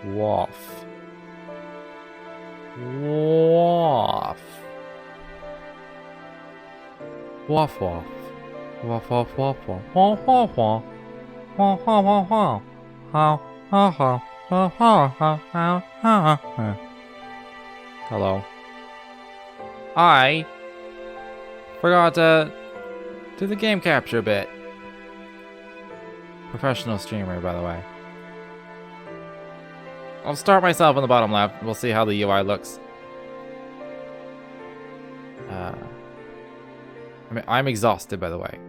Waff. Waff. Waff waff. Waff waff waff waff. Waff waff waff. Waff waff waff waff. Ha ha ha. Ha ha ha ha ha. Hello. I forgot to do the game capture bit. Professional streamer, by the way. I'll start myself on the bottom left. We'll see how the UI looks. I mean, I'm exhausted, by the way.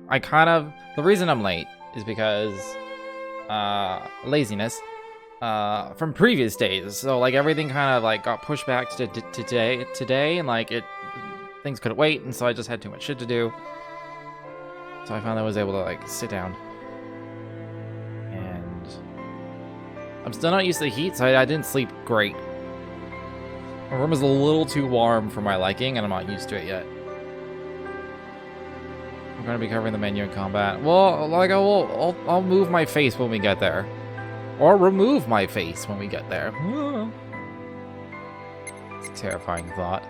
The reason I'm late is because laziness from previous days. So like everything kind of like got pushed back to today, and like things couldn't wait, and so I just had too much shit to do. So I finally was able to like sit down. And I'm still not used to the heat, so I didn't sleep great. My room is a little too warm for my liking, and I'm not used to it yet. I'm gonna be covering the menu in combat. Well, like I'll move my face when we get there, or remove my face when we get there. It's a terrifying thought.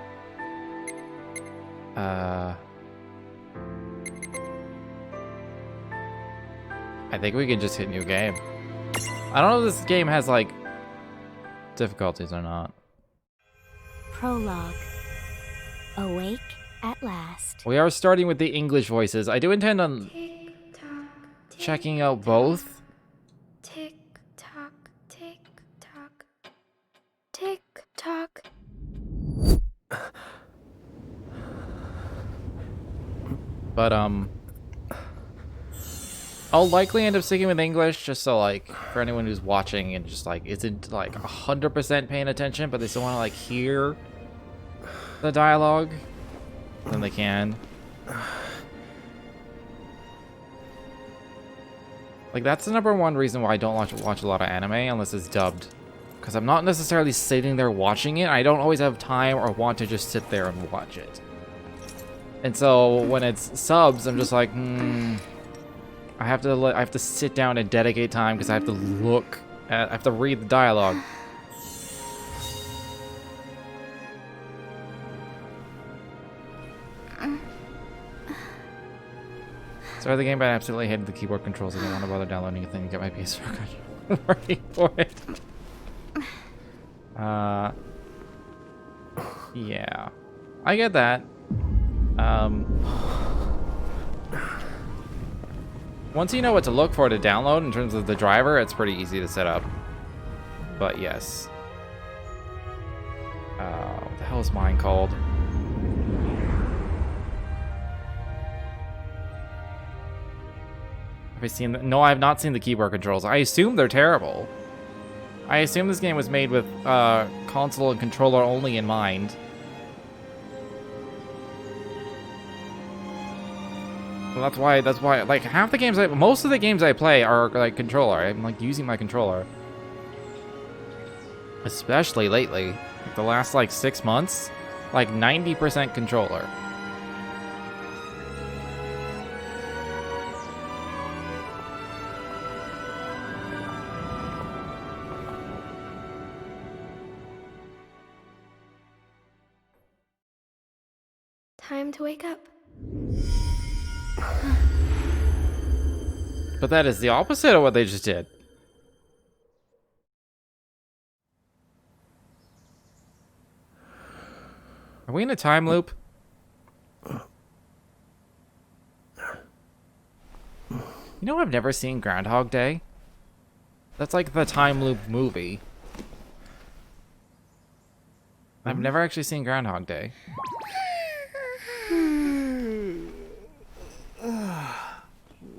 I think we can just hit new game. I don't know if this game has like difficulties or not. Prologue. Awake at last. We are starting with the English voices. I do intend on checking out both. Tick tock, tick tock, tick tock. But I'll likely end up sticking with English, just so like for anyone who's watching and just like isn't like 100% paying attention, but they still want to like hear the dialogue, then they can. Like that's the #1 reason why I don't watch a lot of anime unless it's dubbed, because I'm not necessarily sitting there watching it. I don't always have time or want to just sit there and watch it. And so when it's subs, I'm just like, I have to sit down and dedicate time because I have to read the dialogue. Sorry, the game, but I absolutely hated the keyboard controls. I didn't want to bother downloading anything to get my PS4 working for it. Yeah, I get that. Once you know what to look for to download in terms of the driver, it's pretty easy to set up. But yes. What the hell is mine called? Have I seen no, I have not seen the keyboard controls. I assume they're terrible. I assume this game was made with console and controller only in mind. Well, that's why like half the games most of the games I play are like controller. I'm like using my controller. Especially lately. Like, the last like 6 months, like 90% controller. Time to wake up. But that is the opposite of what they just did. Are we in a time loop? You know, I've never seen Groundhog Day. That's like the time loop movie. I've never actually seen Groundhog Day.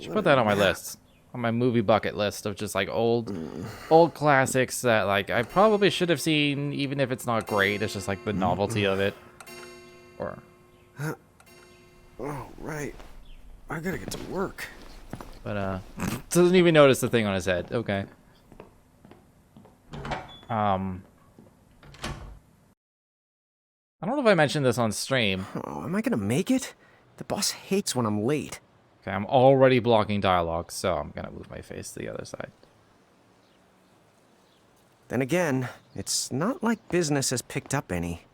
Should put that on my list, on my movie bucket list of just like old classics that like I probably should have seen, even if it's not great. It's just like the novelty of it. Or oh right, I gotta get to work. But doesn't even notice the thing on his head. Okay. I don't know if I mentioned this on stream. Oh, am I gonna make it? The boss hates when I'm late. Okay, I'm already blocking dialogue, so I'm gonna move my face to the other side. Then again, it's not like business has picked up any.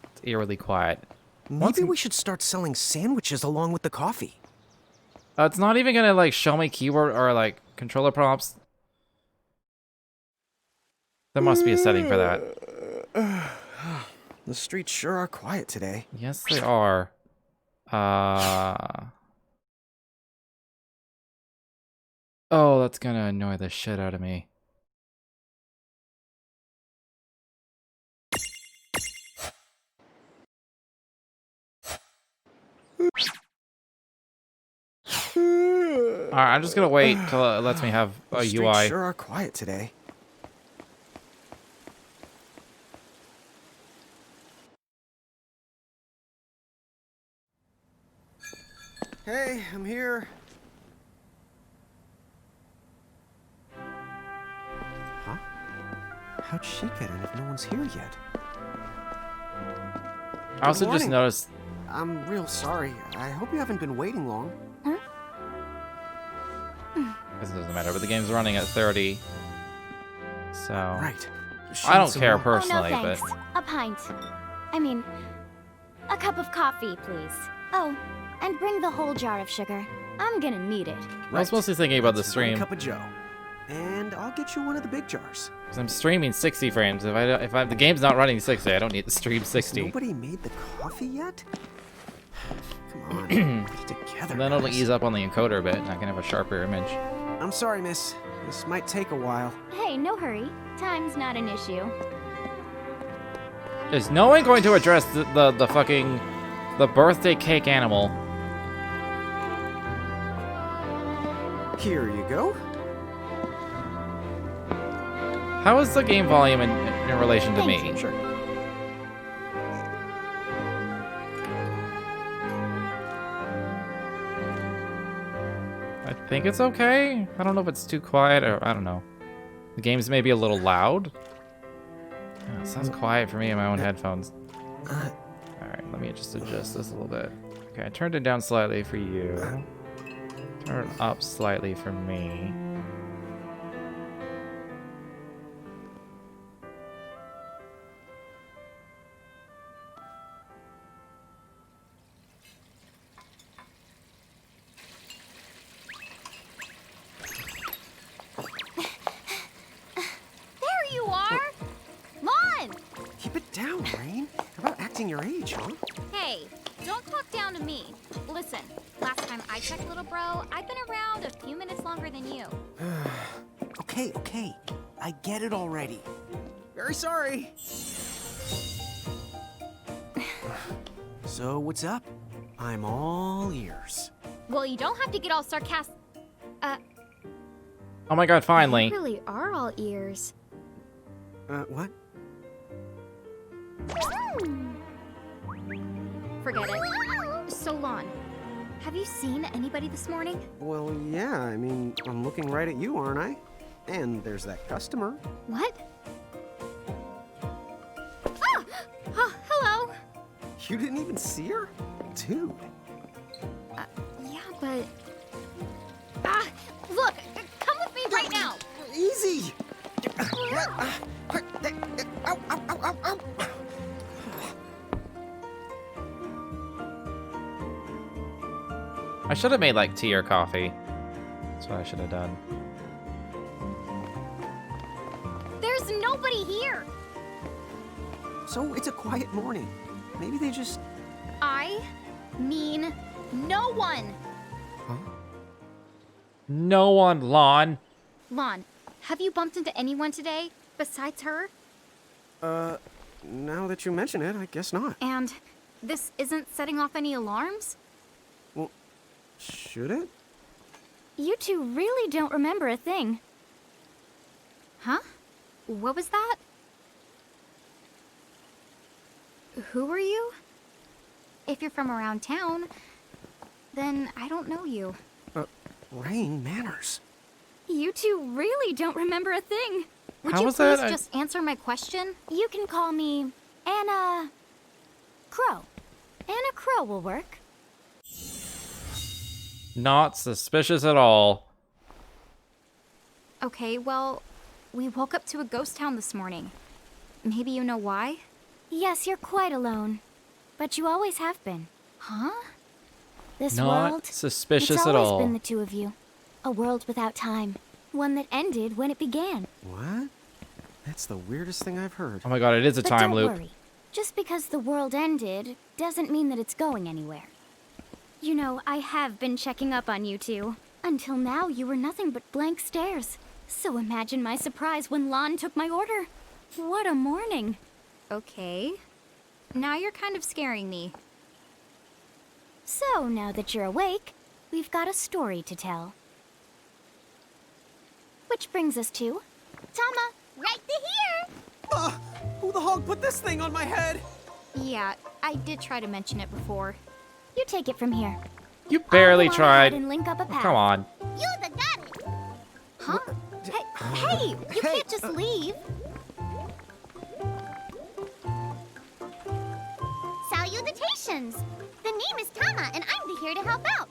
It's eerily quiet. Maybe we should start selling sandwiches along with the coffee. It's not even gonna like show me keyboard or like controller prompts. There must be a setting for that. The streets sure are quiet today. Yes, they are. Oh, that's gonna annoy the shit out of me. Alright, I'm just gonna wait till it lets me have a The streets UI. sure are quiet today. Hey, I'm here. Huh? How'd she get in if no one's here yet? I also just morning. noticed. I'm real sorry. I hope you haven't been waiting long. This doesn't matter, but the game's running at 30. So. Right. I don't care per. personally, oh, no, but. thanks. A pint. I mean, a cup of coffee, please. Oh, and bring the whole jar of sugar. I'm gonna need it. I was mostly thinking about the One stream. cup of Joe. And I'll get you one of the big jars. Because I'm streaming 60 frames. If the game's not running 60, I don't need to stream 60. Nobody made the coffee yet? Come on, get it together. And then it'll guys. ease up on the encoder a bit, and I can have a sharper image. I'm sorry, miss. This might take a while. Hey, no hurry. Time's not an issue. Is no one going to address the fucking the birthday cake animal? Here you go. How is the game volume in relation to Thank me? you. Sure. I think it's okay. I don't know if it's too quiet or I don't know. The game's maybe a little loud. It sounds quiet for me in my own headphones. Alright, let me just adjust this a little bit. Okay, I turned it down slightly for you. Turn it up slightly for me. There you are! Lon! Keep it down, Rain. How about acting your age, huh? Hey, don't talk down to me. Listen, last time I checked, little bro, I've been around a few minutes longer than you. Okay, okay. I get it already. Very sorry. So, what's up? I'm all ears. Well, you don't have to get all sarcastic. Oh my god, finally. You really are all ears. What? Forget it. So, Lon, have you seen anybody this morning? Well, yeah, I mean, I'm looking right at you, aren't I? And there's that customer. What? Ah! Oh, hello. You didn't even see her? Dude. Yeah, but... Ah! Look! Come with me right now! Easy! Ow, ow, ow, ow, ow. I should have made like tea or coffee. That's what I should have done. There's nobody here! So, it's a quiet morning. Maybe they just... I mean no one! Huh? No one, Lon. Lon, have you bumped into anyone today besides her? Now that you mention it, I guess not. And this isn't setting off any alarms? Well, should it? You two really don't remember a thing. Huh? What was that? Who are you? If you're from around town, then I don't know you. Rain, manners. You two really don't remember a thing. Would How you was please that? just answer my question? You can call me Anna Crow. Anna Crow will work. Not suspicious at all. Okay, well, we woke up to a ghost town this morning. Maybe you know why? Yes, you're quite alone. But you always have been. Huh? This Not world, suspicious it's at always all. been the two of you. A world without time. One that ended when it began. What? That's the weirdest thing I've heard. Oh my god, it is a But time don't loop. worry. Just because the world ended doesn't mean that it's going anywhere. You know, I have been checking up on you two. Until now, you were nothing but blank stares. So imagine my surprise when Lon took my order. What a morning. Okay. Now you're kind of scaring me. So, now that you're awake, we've got a story to tell. Which brings us to... Tama, right to here! Who the hog put this thing on my head? Yeah, I did try to mention it before. You take it from here. You barely I'll go on ahead tried. and link up a path. Come on. You the got it! Huh? Hey, you can't just leave. Salutations! The name is Tama, and I'm here to help out.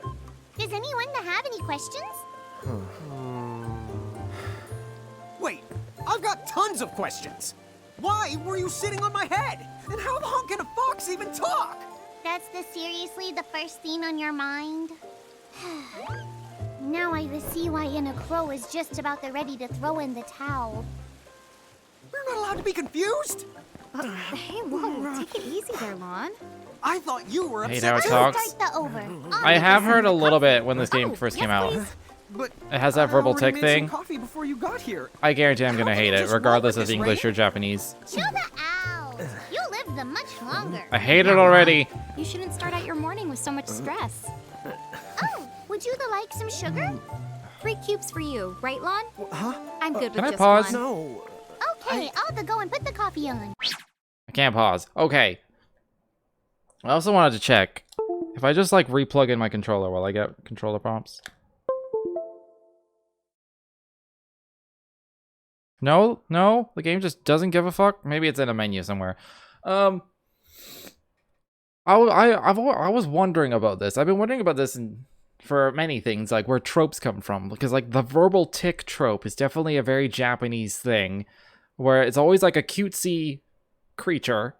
Does anyone have any questions? Wait, I've got tons of questions. Why were you sitting on my head? And how the hell can a fox even talk? That's seriously the first thing on your mind? Now I see why Inna Crow is just about ready to throw in the towel. We're not allowed to be confused? Hey, whoa, take it easy there, Lon. I thought you were Hate upset. how it too. talks. Start the over. I have heard a little bit when this game first came out. But It has that I verbal already tick made some thing. coffee before you got here. I guarantee I'm gonna How can hate you it, just regardless roll of with this, English right? or Japanese. Chill the owls. You lived them much longer. I hate it already. You shouldn't start out your morning with so much stress. Oh, would you like some sugar? 3 cubes for you, right, Lon? Huh? I'm good Can with I just pause? one. No. Okay, I'll go and put the coffee on. I can't pause. Okay. I also wanted to check if I just like replug in my controller, will I get controller prompts? No, the game just doesn't give a fuck. Maybe it's in a menu somewhere. I was wondering about this. I've been wondering about this for many things, like where tropes come from, because like the verbal tick trope is definitely a very Japanese thing, where it's always like a cutesy creature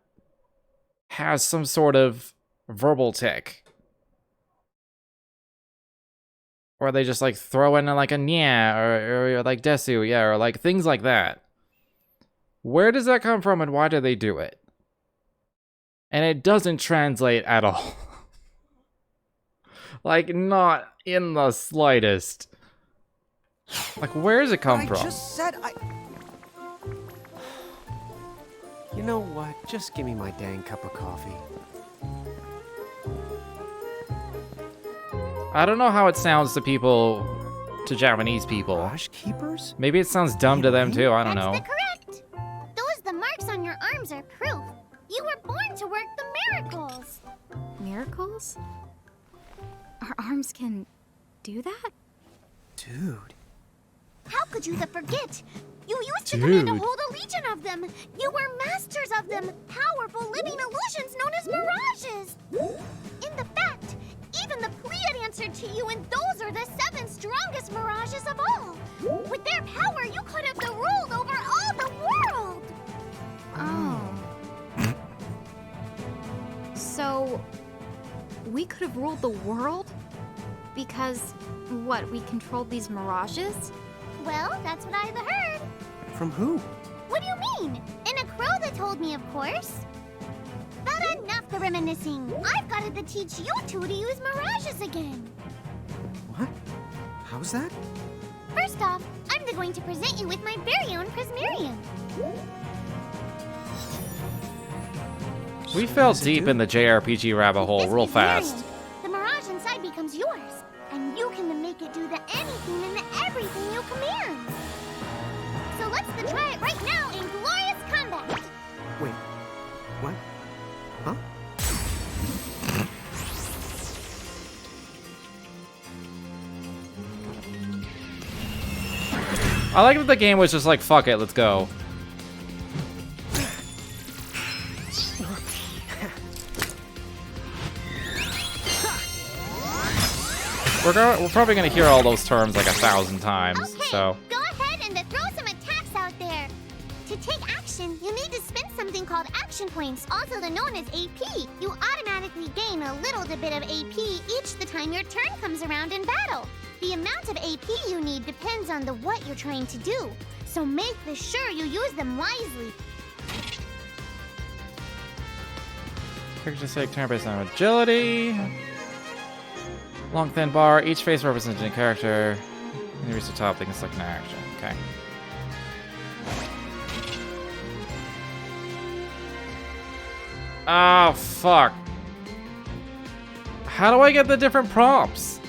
has some sort of verbal tick, or they just like throw in like a nya or like desu, yeah, or like things like that. Where does that come from, and why do they do it? And it doesn't translate at all. Like, not in the slightest. Like, where does it come from? I just said I... You know what? Just give me my dang cup of coffee. I don't know how it sounds to people, to Japanese people. Mirage keepers? Maybe it sounds dumb to them too, I don't know. That's correct. The marks on your arms are proof. You were born to work the miracles. Miracles? Our arms can do that? Dude. How could you forget? You used to command a Dude. whole legion of them. You were masters of them. Powerful living illusions known as mirages. In the fact, even the Pleiad answered to you, and those are the 7 strongest mirages of all. With their power, you could have ruled over all the world. Oh. So, we could have ruled the world? Because, what, we controlled these mirages? Well, that's what I've heard. From who? What do you mean? In a crow that told me, of course. But enough the reminiscing. I've got to teach you two to use mirages again. What? How's that? First off, I'm going to present you with my very own Prismarium. We fell does it deep do? in the JRPG rabbit hole This real Prismarium, fast. The mirage inside becomes yours, and you can make it do the anything and the everything you command. So let's try it right now in glorious combat. Wait. What? Huh? I like that the game was just like, fuck it, let's go. We're probably gonna hear all those terms like 1,000 times, Okay, so. go ahead called action points, also known as AP. You automatically gain a little bit of AP each the time your turn comes around in battle. The amount of AP you need depends on what you're trying to do, so make sure you use them wisely. Characters take turn based on agility. Long thin bar. Each face represents a character. When you reach the top, they can select an action. Okay. Oh, fuck. How do I get the different prompts?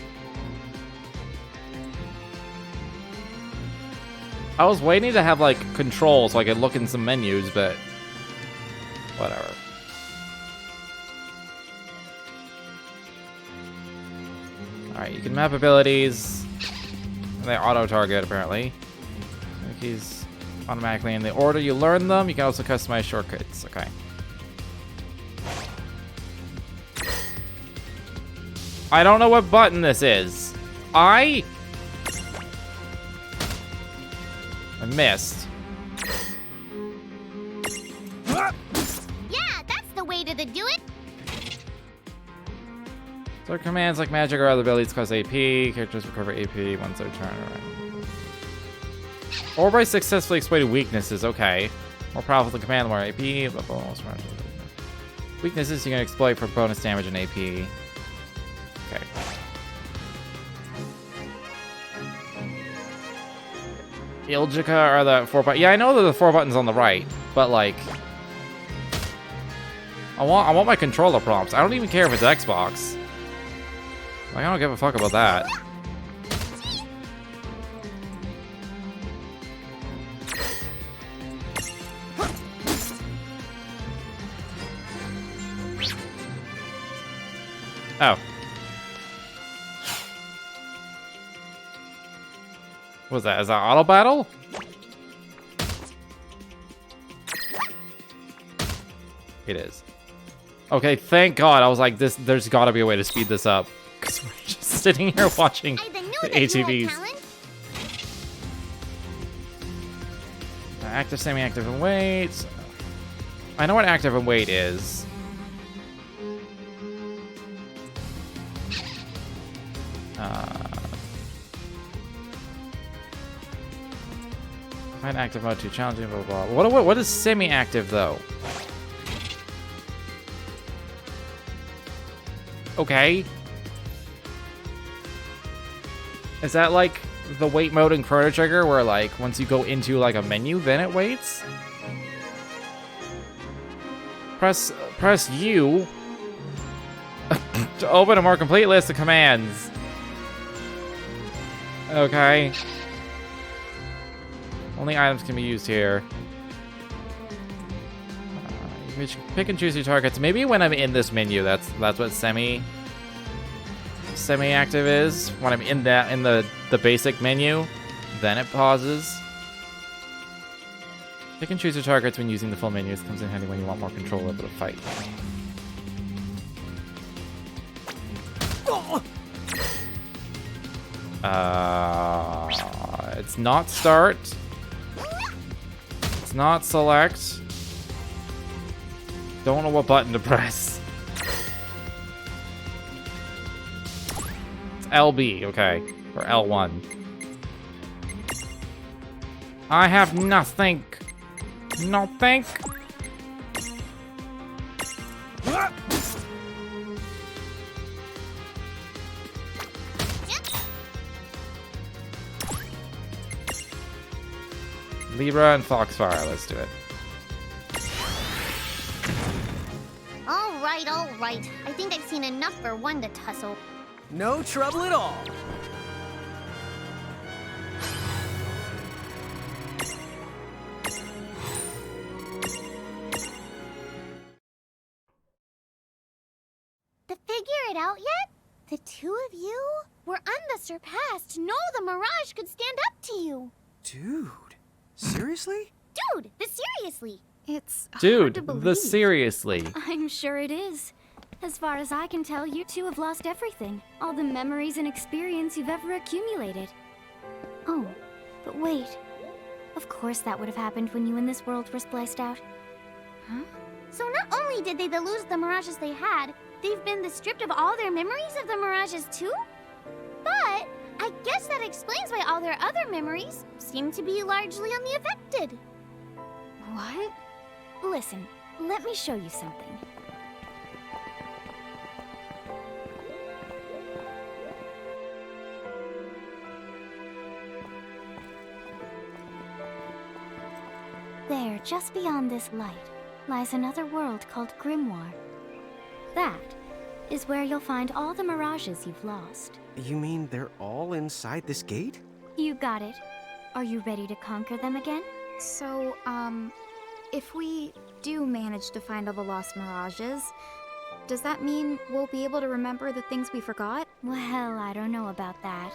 I was waiting to have, like, control so I could look in some menus, but... whatever. Alright, you can map abilities. They auto-target, apparently. Keys automatically in the order you learn them. You can also customize shortcuts. Okay. I don't know what button this is. I missed. Yeah, that's the way to do it. So commands like magic or other abilities cause AP. Characters recover AP once their turn around. Or by successfully exploiting weaknesses. Okay. More powerful the command, the more AP. Blah, blah, blah. Weaknesses you can exploit for bonus damage and AP. Okay. Iljica are the 4 buttons. Yeah, I know that the 4 buttons on the right, but like, I want my controller prompts. I don't even care if it's Xbox. Like, I don't give a fuck about that. Oh. What was that? Is that auto battle? It is. Okay, thank God. I was like, there's gotta be a way to speed this up. Because we're just sitting here watching the ATVs. Active, semi-active, and wait. I know what active and wait is. Find active mode too challenging, blah, blah, blah. What is semi-active, though? Okay. Is that like the wait mode in Chrono Trigger, where like once you go into like a menu, then it waits? Press U to open a more complete list of commands. Okay. Only items can be used here. You can pick and choose your targets. Maybe when I'm in this menu, that's what semi-active is. When I'm in the basic menu, then it pauses. Pick and choose your targets when using the full menu. This comes in handy when you want more control over the fight. It's not start. It's not select. Don't know what button to press. It's LB, okay. Or L1. I have nothing. Nothing. Libra and Foxfire, let's do it. All right. I think I've seen enough for one to tussle. No trouble at all. To figure it out yet? The two of you were unsurpassed. No, the Mirage could stand up to you. Dude, seriously? Dude, seriously. It's hard Dude, to believe. seriously. I'm sure it is. As far as I can tell, you two have lost everything. All the memories and experience you've ever accumulated. Oh, but wait. Of course that would have happened when you and this world were spliced out. So not only did they lose the mirages they had, they've been stripped of all their memories of the mirages too? But I guess that explains why all their other memories seem to be largely unaffected. What? Listen, let me show you something. There, just beyond this light, lies another world called Grimoire. That is where you'll find all the mirages you've lost. You mean they're all inside this gate? You got it. Are you ready to conquer them again? So, if we do manage to find all the lost mirages, does that mean we'll be able to remember the things we forgot? Well, I don't know about that.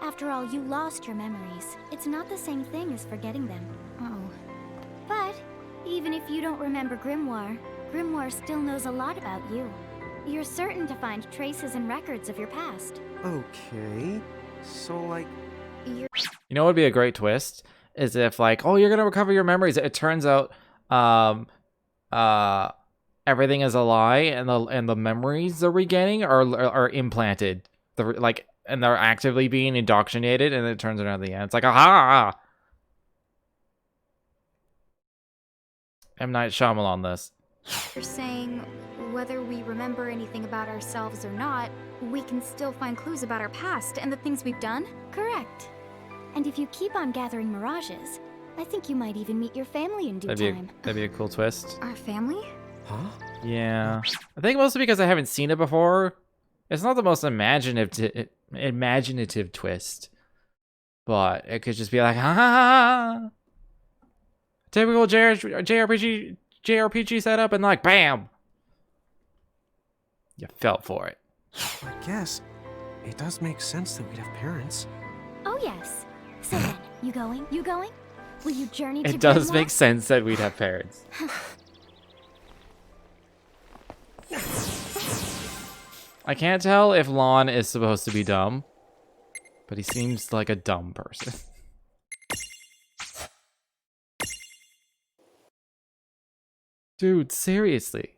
After all, you lost your memories. It's not the same thing as forgetting them. Oh. But even if you don't remember Grimoire, Grimoire still knows a lot about you. You're certain to find traces and records of your past. Okay. So, like... You know what would be a great twist? Is if, like, oh, you're gonna recover your memories. It turns out, everything is a lie, and the memories they're regaining are implanted. And they're actively being indoctrinated, and it turns out at the end. It's like, aha! M. Night Shyamalan this. You're saying whether we remember anything about ourselves or not, we can still find clues about our past and the things we've done? Correct. And if you keep on gathering mirages, I think you might even meet your family in due time. That'd be a cool twist. Our family? Huh? Yeah. I think mostly because I haven't seen it before. It's not the most imaginative twist. But it could just be like, ha! Typical JRPG setup, and like, bam! You fell for it. I guess it does make sense that we'd have parents. Oh yes. So then, you going? You going? Will you journey to It does Grimoire? make sense that we'd have parents. I can't tell if Lon is supposed to be dumb, but he seems like a dumb person. Dude, seriously.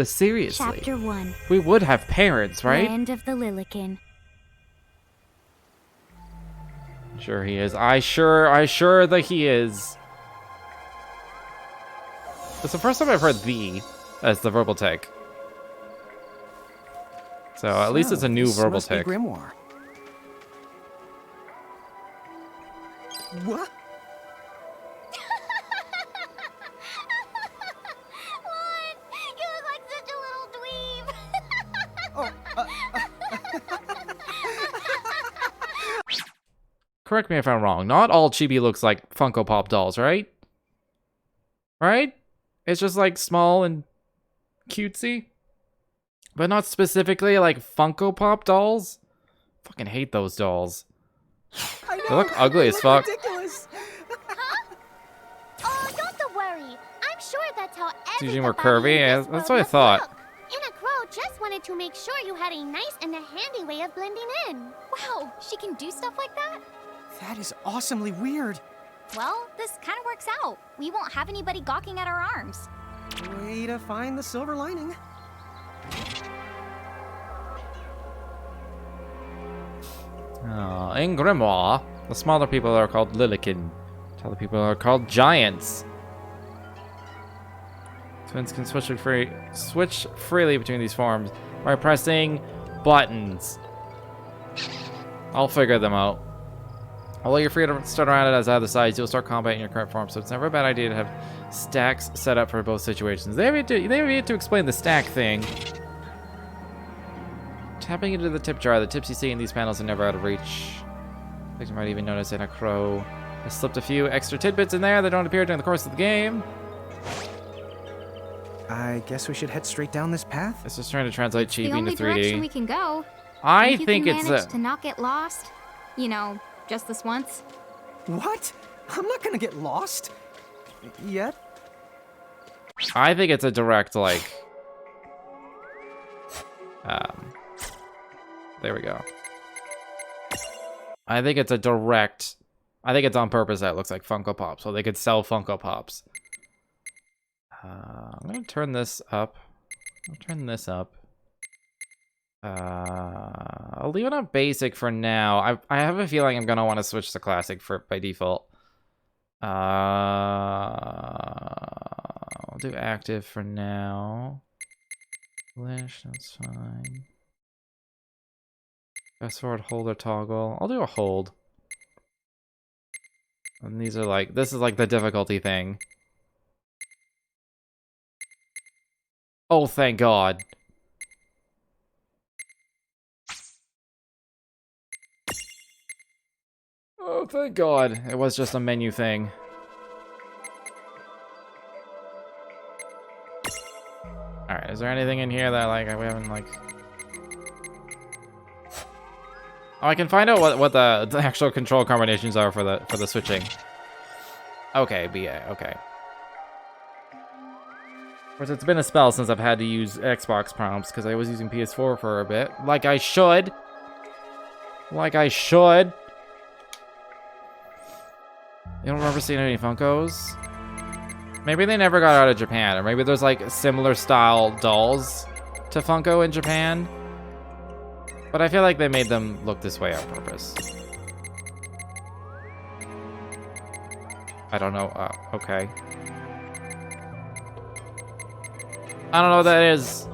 Seriously. Chapter 1. We would have parents, right? Land of the Lilikin. Sure he is. I sure that he is. It's the first time I've heard "the" as the verbal tick. So at least it's a new this verbal must be tick. Grimoire. What? Lon, you look like such a little dweeb. Oh, Correct me if I'm wrong. Not all Chibi looks like Funko Pop dolls, right? Right? It's just like small and cutesy. But not specifically like Funko Pop dolls. Fucking hate those dolls. I know, They look ugly as fuck. Ridiculous. Oh, don't worry. I'm sure that's how every Usually more Babali curvy. in Yeah, this that's world what I must thought. look. Ina Crow just wanted to make sure you had a nice and a handy way of blending in. Wow, she can do stuff like that? That is awesomely weird. Well, this kind of works out. We won't have anybody gawking at our arms. Way to find the silver lining. In Grimoire, the smaller people are called Lilikin. Taller people are called Giants. Twins can switch freely between these forms by pressing buttons. I'll figure them out. Although you're free to start around it as either sides, you'll start combat in your current form, so it's never a bad idea to have stacks set up for both situations. They have yet to explain the stack thing. Tapping into the tip jar, the tips you see in these panels are never out of reach. You might even notice in a crow. I slipped a few extra tidbits in there that don't appear during the course of the game. I guess we should head straight down this path. It's just trying to translate The Chibi only into direction 3D. we can go. I if you think can it's manage to not get lost, you know, just this once. What? I'm not gonna get lost. Yet? I think it's a direct, like... There we go. I think it's a direct... I think it's on purpose that it looks like Funko Pop, so they could sell Funko Pops. I'm gonna turn this up. I'll turn this up. I'll leave it on basic for now. I have a feeling I'm gonna want to switch to classic for by default. I'll do active for now. Flash, that's fine. Fast forward, hold or toggle. I'll do a hold. And these are like, this is like the difficulty thing. Oh, thank God. Oh, thank God. It was just a menu thing. Alright, is there anything in here that, like, we haven't, like... Oh, I can find out what the actual control combinations are for the switching. Okay, BA, okay. Of course, it's been a spell since I've had to use Xbox prompts, because I was using PS4 for a bit. Like I should! Like I should! You don't remember seeing any Funkos? Maybe they never got out of Japan, or maybe there's like similar style dolls to Funko in Japan. But I feel like they made them look this way on purpose. I don't know, okay. I don't know what that is.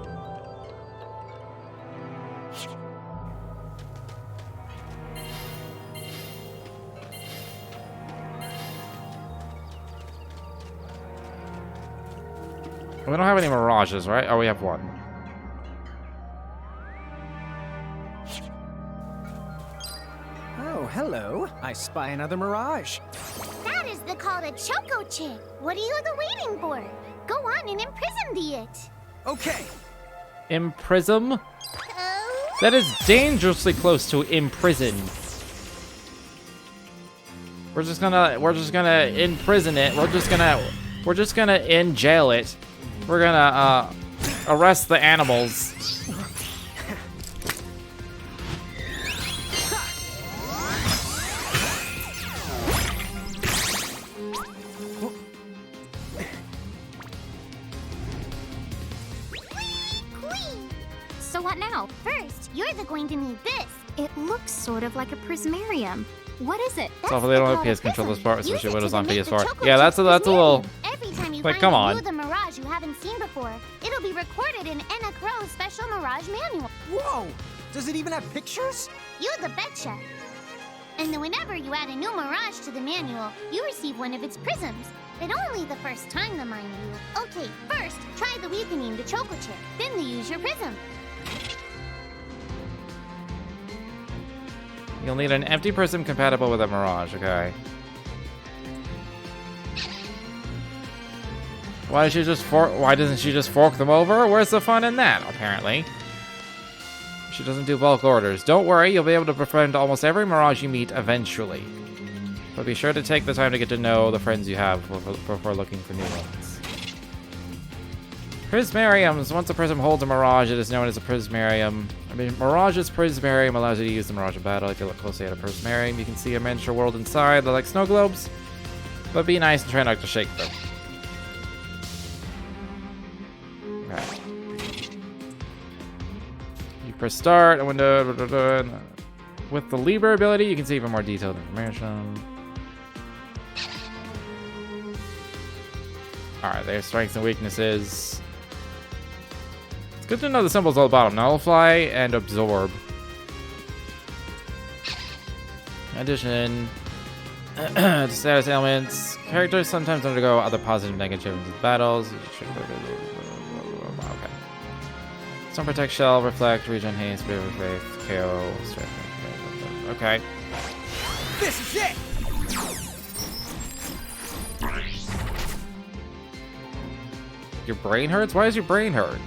We don't have any Mirages, right? Oh, we have one. Oh, hello. I spy another Mirage. That is the call to Choco Chick. What are you waiting for? Go on and imprison the it. Okay. Imprison? Oh. That is dangerously close to imprison. We're just gonna imprison it. We're just gonna in jail it. We're gonna arrest the animals. So what now? First, you're going to need this. It looks sort of like a prismarium. What is it? So they don't have PS control this part, especially when it was on PS4. Yeah, that's a little. Every time you Like, find come a on. view of the Mirage you haven't seen before, it'll be recorded in Enna Crow's special Mirage manual. Whoa! Does it even have pictures? You the betcha. And then whenever you add a new Mirage to the manual, you receive one of its prisms. But only the first time, the mind you. Okay, first, try the weakening the Choco Chip. Then they use your prism. You'll need an empty prism compatible with a Mirage, okay. Why doesn't she just fork them over? Where's the fun in that, apparently? She doesn't do bulk orders. Don't worry, you'll be able to befriend almost every Mirage you meet eventually. But be sure to take the time to get to know the friends you have before looking for new ones. Prismariums. Once a prism holds a Mirage, it is known as a Prismarium. Mirage's Prismarium allows you to use the Mirage in battle. If you look closely at a Prismarium, you can see a miniature world inside. They're like snow globes. But be nice and try not to shake them. Okay. You press start, a window, and with the Libra ability, you can see even more detailed information. Alright, their strengths and weaknesses. It's good to know the symbols all the bottom. Nullify and absorb. In addition, to status ailments, characters sometimes undergo other positive and negative changes in battles. Okay. Some protect, shell, reflect, regen, haste, spirit of faith, KO, strength. Okay. This is it! Your brain hurts? Why does your brain hurt?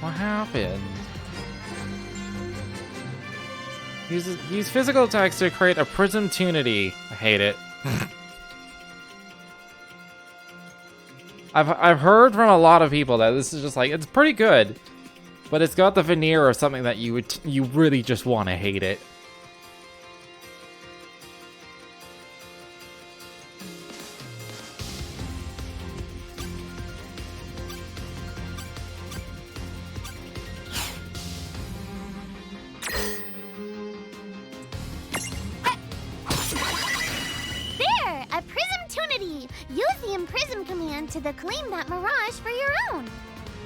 What happened? Use physical attacks to create a prism tunity. I hate it. I've heard from a lot of people that this is just like, it's pretty good, but it's got the veneer of something that you really just want to hate it. Alrighty, use the Imprison command to claim that mirage for your own.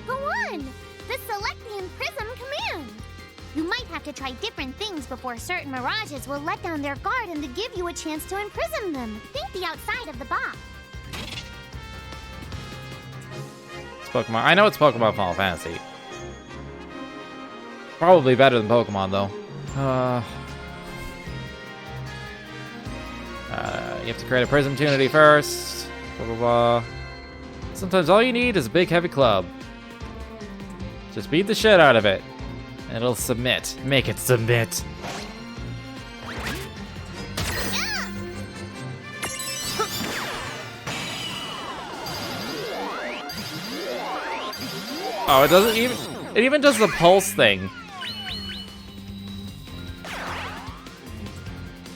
Go on, the Select the Imprison command. You might have to try different things before certain mirages will let down their guard and to give you a chance to imprison them. Think the outside of the box. It's Pokemon. I know it's Pokemon Final Fantasy. Probably better than Pokemon, though. You have to create a Prism Tunity first. Blah, blah, blah. Sometimes all you need is a big heavy club. Just beat the shit out of it. And it'll submit. Make it submit. Oh, it doesn't even... It even does the pulse thing.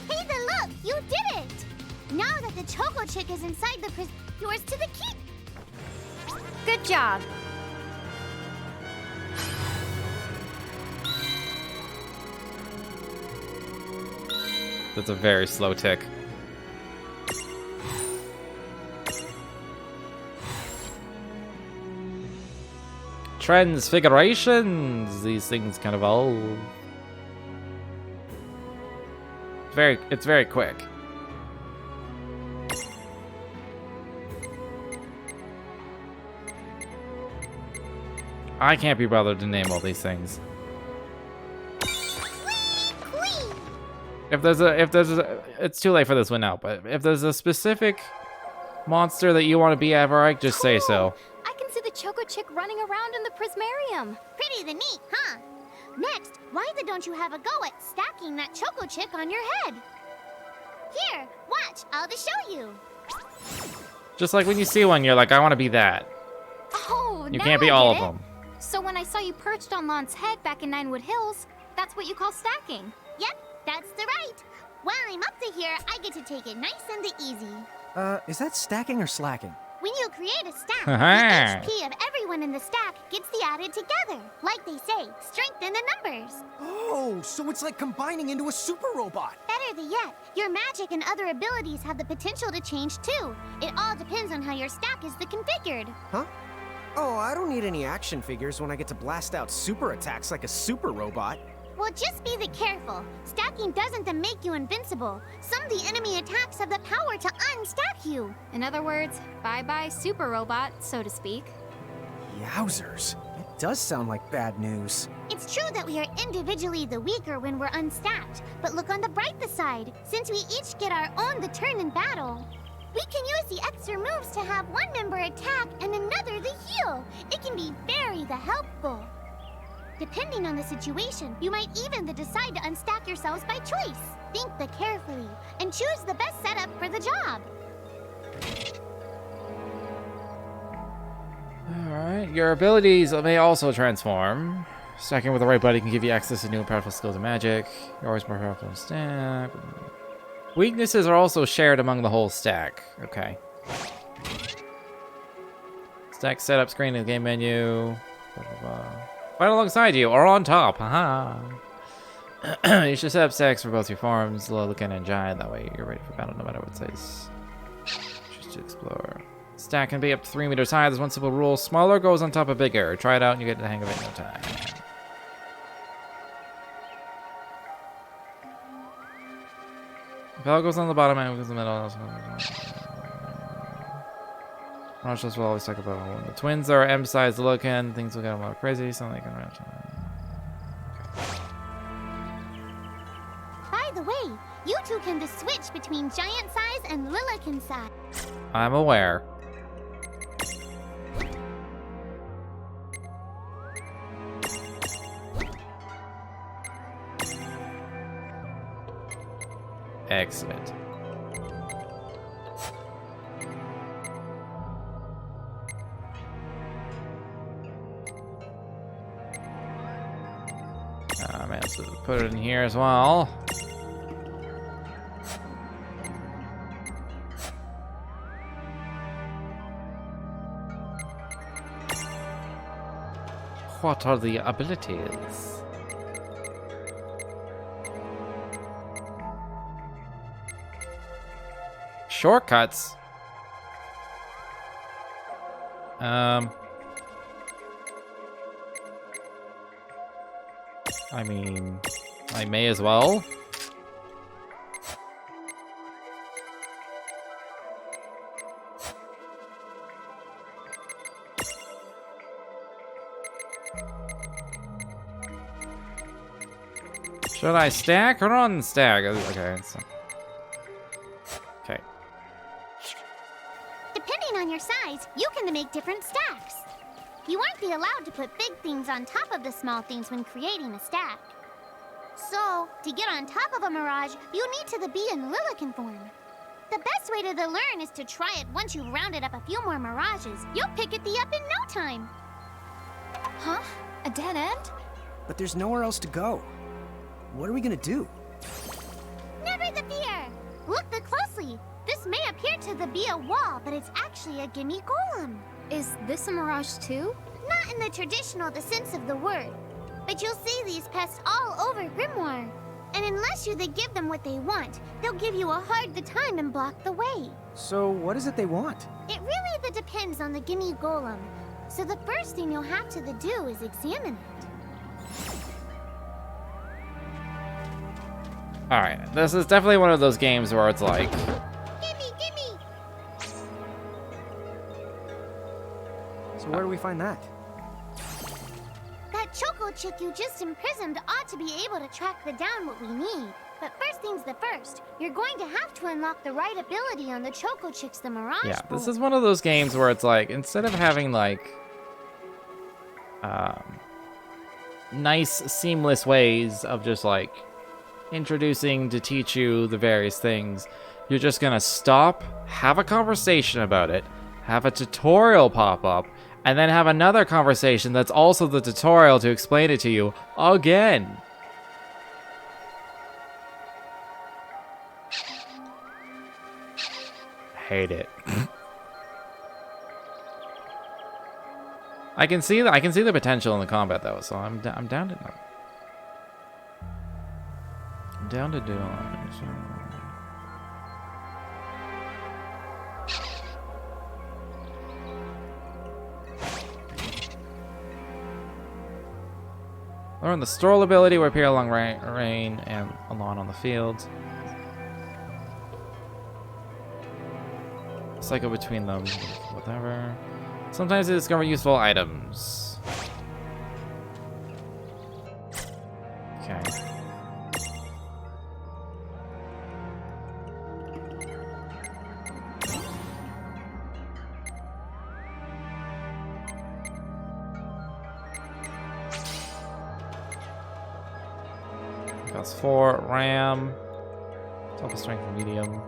Hey, look! You did it! Now that the Choco Chick is inside the prison, yours to the keep. Good job. That's a very slow tick. Transfigurations! These things kind of evolve. It's very quick. I can't be bothered to name all these things. If there's a, it's too late for this one now, but if there's a specific monster that you want to be Everike, just say so. I can see the Choco Chick running around in the Prismarium. Pretty the neat, huh? Next, why don't you have a go at stacking that Choco Chick on your head? Here, watch, I'll just show you. Just like when you see one, you're like, I want to be that. Oh, You now can't be I all get of it. them. So when I saw you perched on Lon's head back in Ninewood Hills, that's what you call stacking. Yep, that's the right. While I'm up to here, I get to take it nice and easy. Is that stacking or slacking? When you create a stack, Haha. the HP of everyone in the stack gets the added together. Like they say, strengthen the numbers. Oh, so it's like combining into a super robot. Better yet, your magic and other abilities have the potential to change too. It all depends on how your stack is configured. Huh? Oh, I don't need any action figures when I get to blast out super attacks like a super robot. Well, just be careful. Stacking doesn't make you invincible. Some of the enemy attacks have the power to unstack you. In other words, bye-bye super robot, so to speak. Yowzers. It does sound like bad news. It's true that we are individually the weaker when we're unstacked, but look on the brighter side. Since we each get our own turn in battle, we can use the extra moves to have one member attack and another the heal. It can be very helpful. Depending on the situation, you might even decide to unstack yourselves by choice. Think carefully and choose the best setup for the job. Alright, your abilities may also transform. Stacking with the right buddy can give you access to new and powerful skills and magic. You're always more powerful than stack. Weaknesses are also shared among the whole stack. Okay. Stack setup screen in the game menu. Blah, blah, blah. Right alongside you, or on top, haha. You should set up stacks for both your forms, Lilican and Giant, that way you're ready for battle no matter what size. Just to explore. Stack can be up to 3 meters high, there's one simple rule, smaller goes on top of bigger. Try it out and you get the hang of it in no time. Bell goes on the bottom and goes in the middle. Marshals will always talk about when the twins are M-sized looking, things will get a little crazy, something they can ranch on. By the way, you two can switch between giant size and Lilican size. I'm aware. Excellent. Man, let's put it in here as well. What are the abilities? Shortcuts? I mean, I may as well. Should I stack or unstack? Okay. Okay. Depending on your size, you can make different stacks. You won't be allowed to put big things on top of the small things when creating a stack. So, to get on top of a mirage, you need to be in Lilican form. The best way to learn is to try it once you've rounded up a few more mirages. You'll pick it up in no time. Huh? A dead end? But there's nowhere else to go. What are we gonna do? Never the fear! Look closely. This may appear to be a wall, but it's actually a gimme golem. Is this a mirage too? Not in the traditional sense of the word. But you'll see these pests all over Grimoire. And unless you give them what they want, they'll give you a hard time and block the way. So what is it they want? It really depends on the gimme golem. So the first thing you'll have to do is examine it. Alright, this is definitely one of those games where it's like... Gimme! So where do we find that? That choco chick you just imprisoned ought to be able to track down what we need. But first things first, you're going to have to unlock the right ability on the choco chicks, the Mirage Yeah, this Bolt. is one of those games where it's like, instead of having like... nice, seamless ways of just like... introducing to teach you the various things, you're just gonna stop, have a conversation about it, have a tutorial pop up, and then have another conversation that's also the tutorial to explain it to you again. Hate it. I can see the potential in the combat though, so I'm down to know. Down to do it. So. Learn the stroll ability will appear along rain and along on the field. Cycle between them, whatever. Sometimes you discover useful items. Okay. That's 4 RAM. Top of strength medium.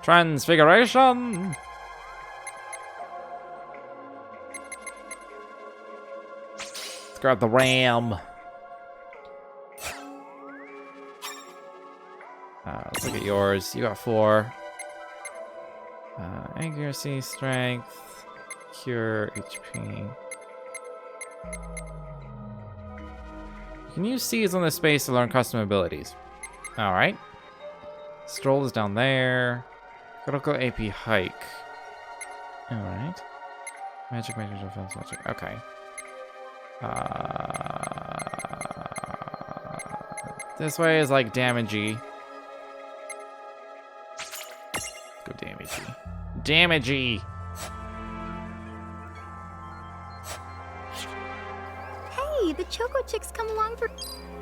Transfiguration. Let's grab the RAM. Let's look at yours. You got 4. Accuracy, strength, cure, HP. You can use Seeds on this space to learn custom abilities. Alright. Stroll is down there. Critical AP hike. Alright. Magic, defense, magic. Okay. This way is like damagey. Go damagey. Damagey! Hey, the Choco Chicks come along for...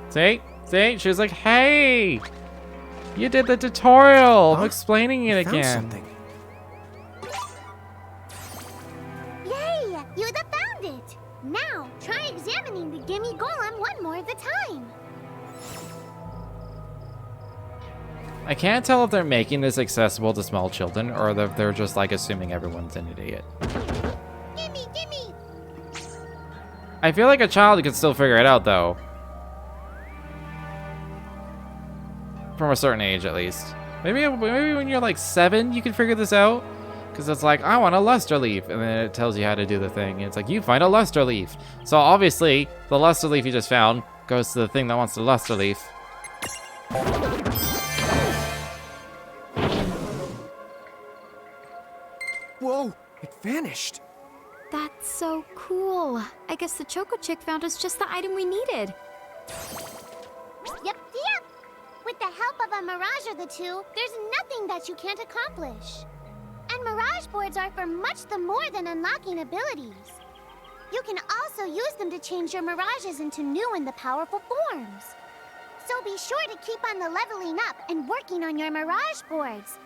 See? She was like, hey! You did the tutorial! I'm explaining it Found again. something. Yay! You found it! Now, try examining the gimme golem one more at a time. I can't tell if they're making this accessible to small children or if they're just like assuming everyone's an idiot. Gimme! I feel like a child could still figure it out though. From a certain age at least. Maybe when you're like 7 you can figure this out. Because it's like, I want a luster leaf. And then it tells you how to do the thing. And it's like, you find a luster leaf. So obviously, the luster leaf you just found goes to the thing that wants the luster leaf. vanished. That's so cool. I guess the Choco Chick found us just the item we needed. Yep. With the help of a Mirage or the two, there's nothing that you can't accomplish. And Mirage boards are for much the more than unlocking abilities. You can also use them to change your Mirages into new and the powerful forms. So be sure to keep on the leveling up and working on your Mirage boards.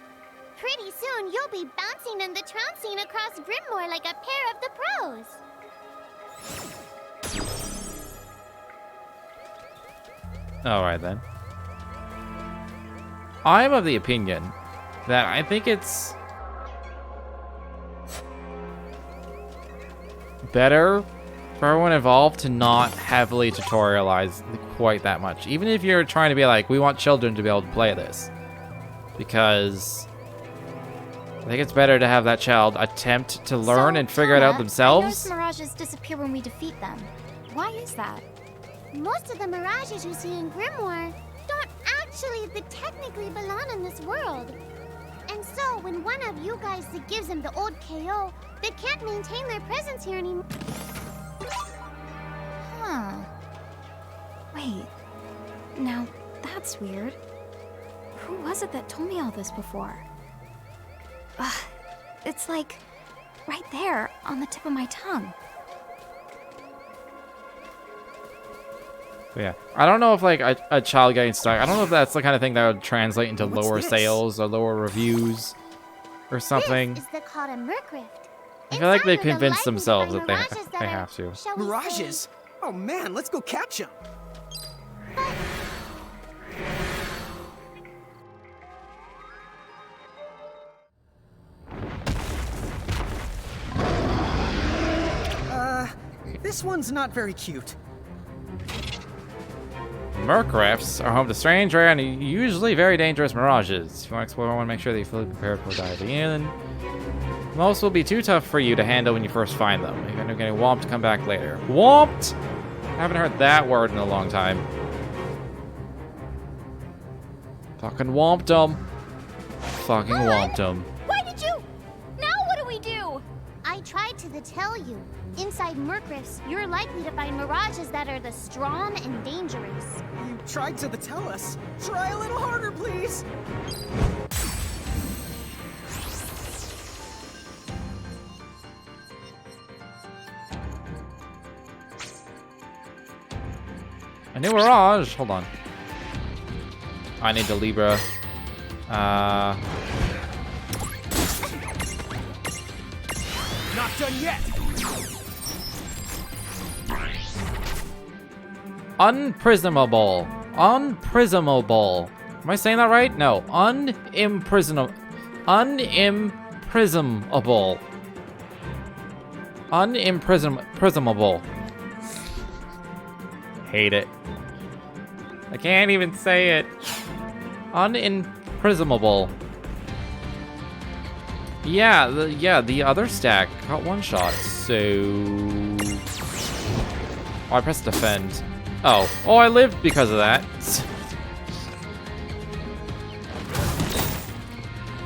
Pretty soon, you'll be bouncing and the trouncing across Grimoire like a pair of the pros. Alright then. I'm of the opinion that I think it's better for everyone involved to not heavily tutorialize quite that much. Even if you're trying to be like, we want children to be able to play this. Because I think it's better to have that child attempt to learn and figure it out themselves. I notice Mirages disappear when we defeat them. Why is that? Most of the Mirages you see in Grimoire don't actually technically belong in this world. And so when one of you guys gives them the old KO, they can't maintain their presence here anymore. Huh. Wait. Now, that's weird. Who was it that told me all this before? It's like right there on the tip of my tongue. Yeah, I don't know if like a child getting stuck, I don't know if that's the kind of thing that would translate into What's lower this? sales or lower reviews or something. This is called a Mercrift. I feel like they Inside are the convinced lightning themselves by that Mirages they are, have to. shall we say, Mirages? Oh man, let's go catch them. This one's not very cute. Mercrafts are home to strange, rare, and usually very dangerous mirages. If you want to explore, I want to make sure that you're fully prepared for diving in. Most will be too tough for you to handle when you first find them. You're gonna get whomped to come back later. Whomped! I haven't heard that word in a long time. Fucking whomped them. Fucking whomped them. Why did you? Now what do we do? I tried to tell you. Inside Mercrifts, you're likely to find Mirages that are the strong and dangerous. You tried to tell us. Try a little harder, please. A new Mirage. Hold on. I need the Libra. Not done yet. Unprismable. Unprismable. Am I saying that right? No. Unimprisonable. Unimprisonable. Unimprisonable. Hate it. I can't even say it. Unimprisonable. Yeah, the other stack got one shot, so... Oh, I pressed defend. Oh, I lived because of that.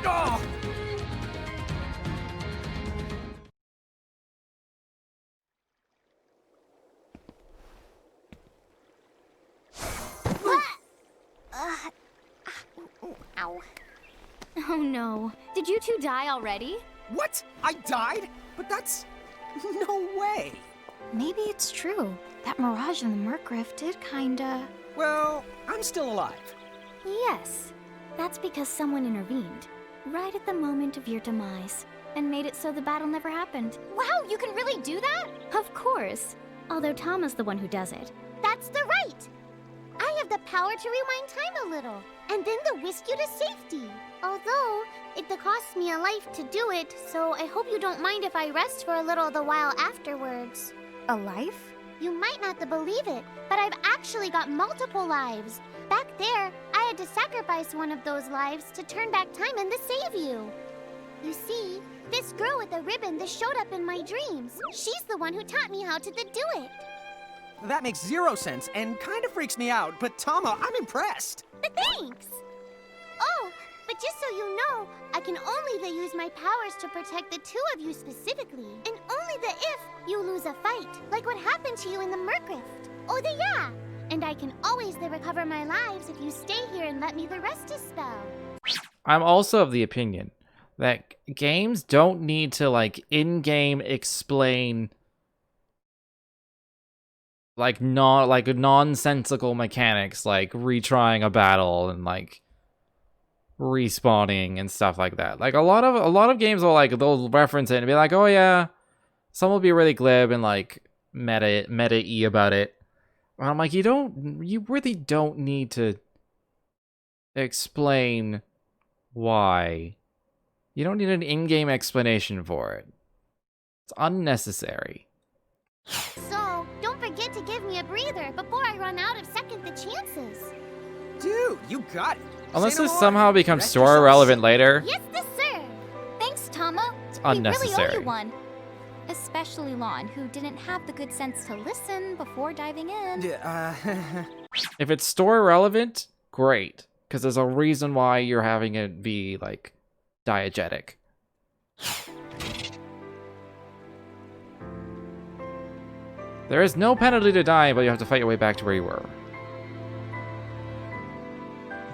Oh. Ow. Oh no. Did you two die already? What? I died? But that's... no way. Maybe it's true. That Mirage in the Mercrift did kinda... Well, I'm still alive. Yes. That's because someone intervened. Right at the moment of your demise. And made it so the battle never happened. Wow, you can really do that? Of course. Although Tama's the one who does it. That's the right. I have the power to rewind time a little, and then to whisk you to safety. Although, it costs me a life to do it, so I hope you don't mind if I rest for a little the while afterwards. A life? You might not believe it, but I've actually got multiple lives. Back there, I had to sacrifice one of those lives to turn back time and to save you. You see, this girl with the ribbon that showed up in my dreams, she's the one who taught me how to do it. That makes 0 sense and kind of freaks me out, but Tama, I'm impressed. Thanks! Oh, but But just so you know, I can only use my powers to protect the two of you specifically. And only if you lose a fight, like what happened to you in the Mercrift. Oh, yeah! And I can always recover my lives if you stay here and let me the rest a spell. I'm also of the opinion that games don't need to, like, in-game explain, like, nonsensical mechanics, like retrying a battle and, like, respawning and stuff like that. Like, a lot of games will, like, they'll reference it and be like, oh yeah, some will be really glib and, like, meta-y about it. And I'm like, you really don't need to explain why. You don't need an in-game explanation for it. It's unnecessary. So, don't forget to give me a breather before I run out of second the chances. Dude, you got it. Unless Say no this more. somehow becomes Rest story yourself. relevant later. Yes, sir. Thanks, Tama. It's We really owe unnecessary. you one. Especially Lon, who didn't have the good sense to listen before diving in. Yeah, If it's story relevant, great. Because there's a reason why you're having it be, like, diegetic. There is no penalty to die, but you have to fight your way back to where you were.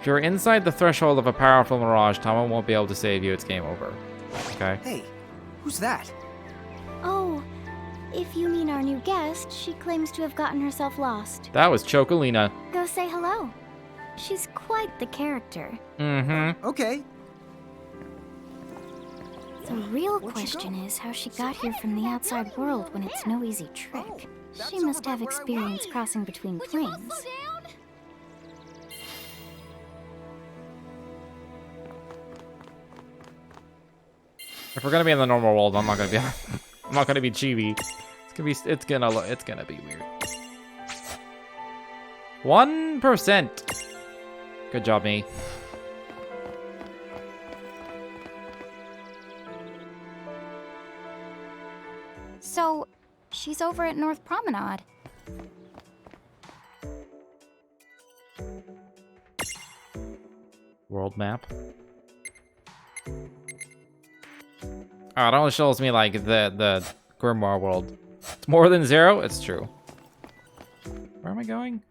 If you're inside the threshold of a powerful mirage, Tama won't be able to save you. It's game over. Okay? Hey, who's that? Oh, if you mean our new guest, she claims to have gotten herself lost. That was Chocolina. Go say hello. She's quite the character. Mm-hmm. Okay. The real Where'd she question go? is how she got here from the outside world when it's no easy Oh, trick. that's She must over have by where I experience was. crossing between Would you all planes. slow down? If we're gonna be in the normal world, I'm not gonna be. I'm not gonna be Chibi. It's gonna be weird. 1%. Good job, me. So, she's over at North Promenade. World map. Oh, it only shows me like the Grimoire world. It's more than 0. It's true. Where am I going?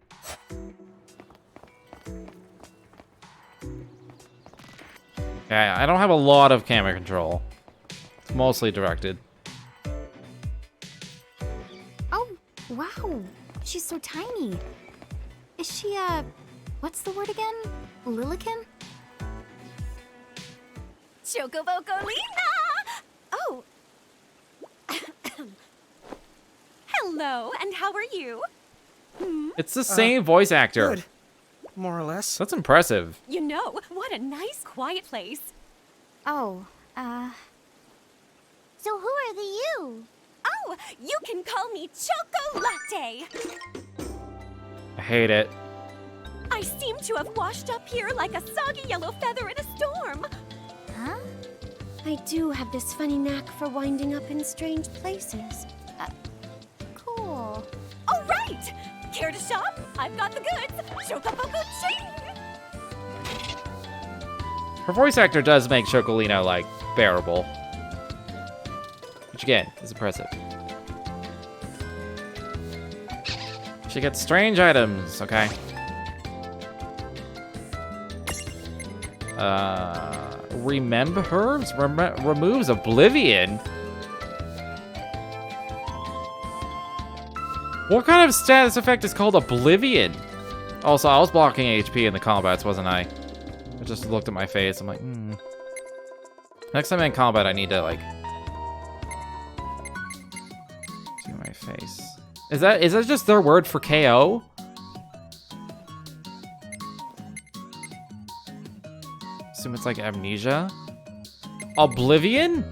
Okay, I don't have a lot of camera control. It's mostly directed. Oh, wow. She's so tiny. Is she, what's the word again? Lilican? Chocobocolina! Oh. Hello, and how are you? It's the same voice actor. Good. More or less. That's impressive. You know, what a nice, quiet place. Oh, So who are the you? Oh, you can call me Chocolate. I hate it. I seem to have washed up here like a soggy yellow feather in a storm. huh? I do have this funny knack for winding up in strange places. Cool. All right! Care to shop? I've got the goods. Chocoboco-ching! Her voice actor does make Chocolino, like, bearable. Which, again, is impressive. She gets strange items, okay. Remember herbs? Removes oblivion? What kind of status effect is called oblivion? Also, I was blocking HP in the combats, wasn't I? I just looked at my face. I'm like, Next time in combat, I need to, like, see my face. Is that just their word for KO? Assume it's like amnesia? Oblivion?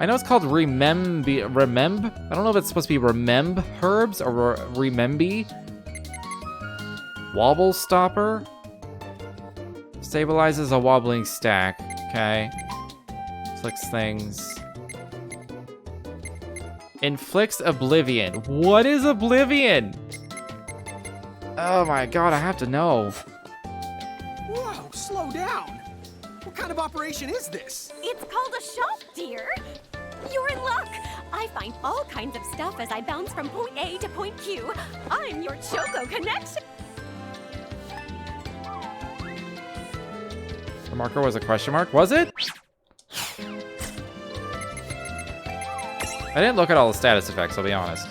I know it's called rememb. I don't know if it's supposed to be rememb herbs or rememby. Wobble stopper. Stabilizes a wobbling stack. Okay. Inflicts things. Inflicts oblivion. What is oblivion? Oh my god, I have to know. Whoa, slow down. What kind of operation is this? It's called a shop, dear. You're in luck. I find all kinds of stuff as I bounce from point A to point Q. I'm your Choco connection. The marker was a question mark, was it? I didn't look at all the status effects, I'll be honest.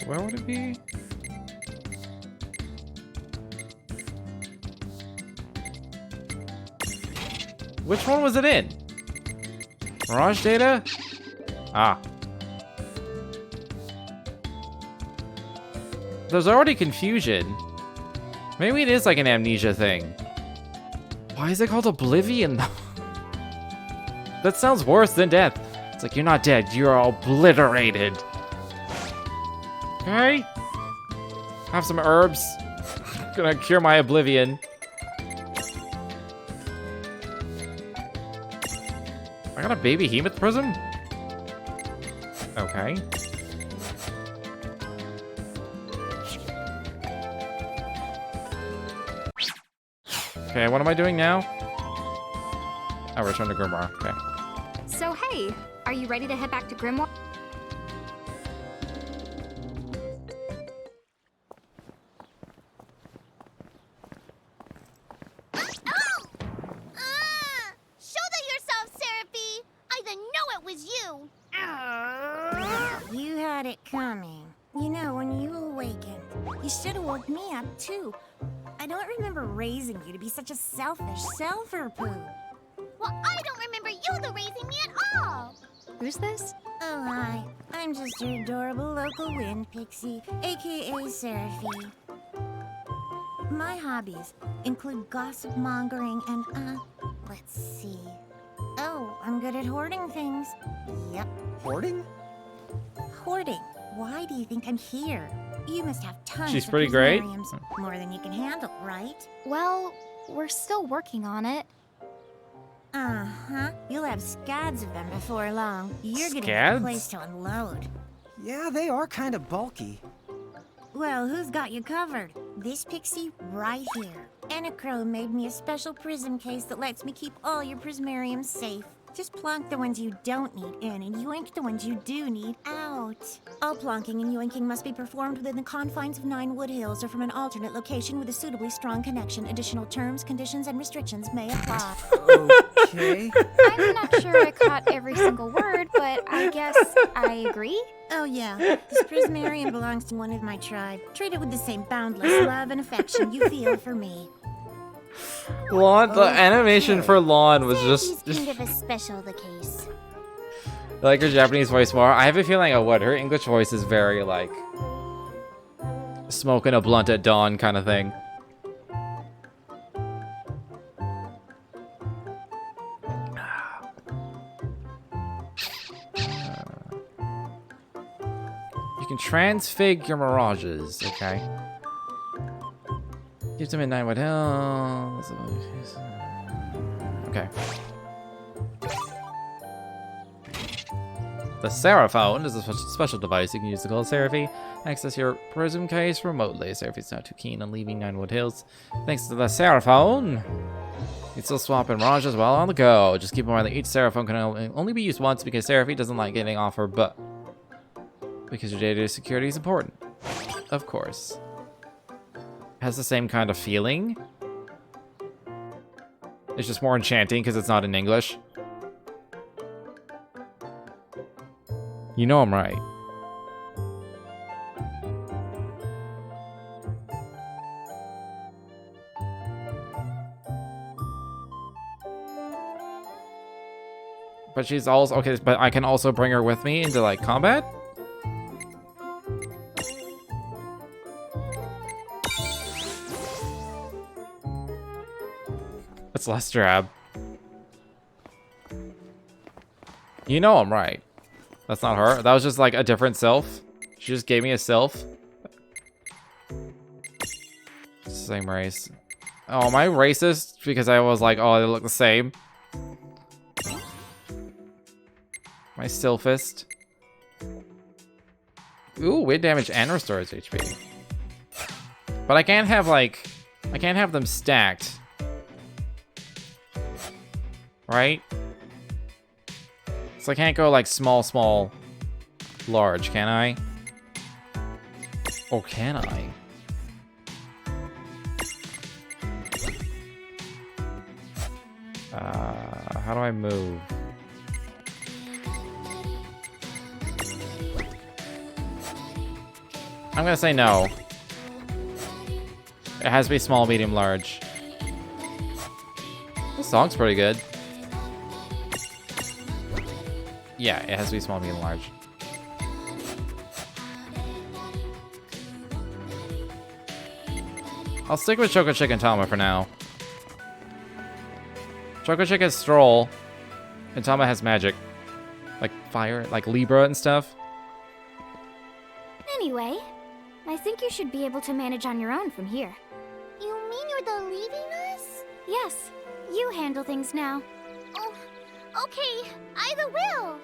Where would it be? Which one was it in? Mirage data? Ah. There's already confusion. Maybe it is like an amnesia thing. Why is it called Oblivion though? That sounds worse than death. It's like, you're not dead, you're obliterated. Okay? Have some herbs. Gonna cure my oblivion. I got a baby Hemoth prism? Okay. Okay, what am I doing now? Oh, return to Grimoire. Okay. So hey, are you ready to head back to Grimoire? Show that yourself, Seraphie! I didn't know it was you! You had it coming. You know, when you awakened, you should have woke me up too. I don't remember raising you to be such a selfish self-poo. Well, I don't remember you the raising me at all! Who's this? Oh, hi. I'm just your adorable local wind pixie, aka Seraphie. My hobbies include gossip mongering and, let's see. Oh, I'm good at hoarding things. Yep, Hoarding? hoarding. Why do you think I'm here? You must have tons She's of pretty great. prismariums. More than you can handle, right? Well, we're still working on it. Uh-huh. You'll have scads of them before long. You're gonna Scads? have a place to unload. Yeah, they are kind of bulky. Well, who's got you covered? This pixie right here. Enacro made me a special prism case that lets me keep all your prismariums safe. Just plonk the ones you don't need in and yoink the ones you do need out. All plonking and yoinking must be performed within the confines of 9 Wood Hills or from an alternate location with a suitably strong connection. Additional terms, conditions, and restrictions may apply. Okay. I'm not sure I caught every single word, but I guess I agree. Oh yeah, this prismarium belongs to one of my tribe. Treat it with the same boundless love and affection you feel for me. Lawn, the animation for Lawn was Seraphie's just kind of a special the case. I like her Japanese voice more. I have a feeling I would. Her English voice is very like smoking a blunt at dawn kind of thing. You can transfig your mirages, okay? Keep them in 9 Wood Hills. Okay. The Seraphone is a special device you can use to call Seraphie. Access your prism case remotely. Seraphie's not too keen on leaving 9 Wood Hills. Thanks to the Seraphone, you can still swap in mirages while on the go. Just keep in mind that each Seraphone can only be used once because Seraphie doesn't like getting off her butt. Because your data security is important. Of course. Has the same kind of feeling. It's just more enchanting because it's not in English. You know I'm right. But she's also okay, but I can also bring her with me into like combat? It's less drab. You know I'm right. That's not her. That was just like a different self. She just gave me a self. Same race. Oh, am I racist? Because I was like, oh, they look the same. My Still Fist. Ooh, wind damage and restores HP. But I can't have, like... I can't have them stacked. Right? So I can't go, like, small, small, large, can I? Or can I? How do I move? I'm gonna say no. It has to be small, medium, large. This song's pretty good. Yeah, it has to be small, medium, large. I'll stick with Choco Chick and Tama for now. Choco Chick has Stroll, and Tama has magic. Like fire, like Libra and stuff. Anyway, I think you should be able to manage on your own from here. You mean you're the leaving us? Yes, you handle things now. Oh, okay. Either will.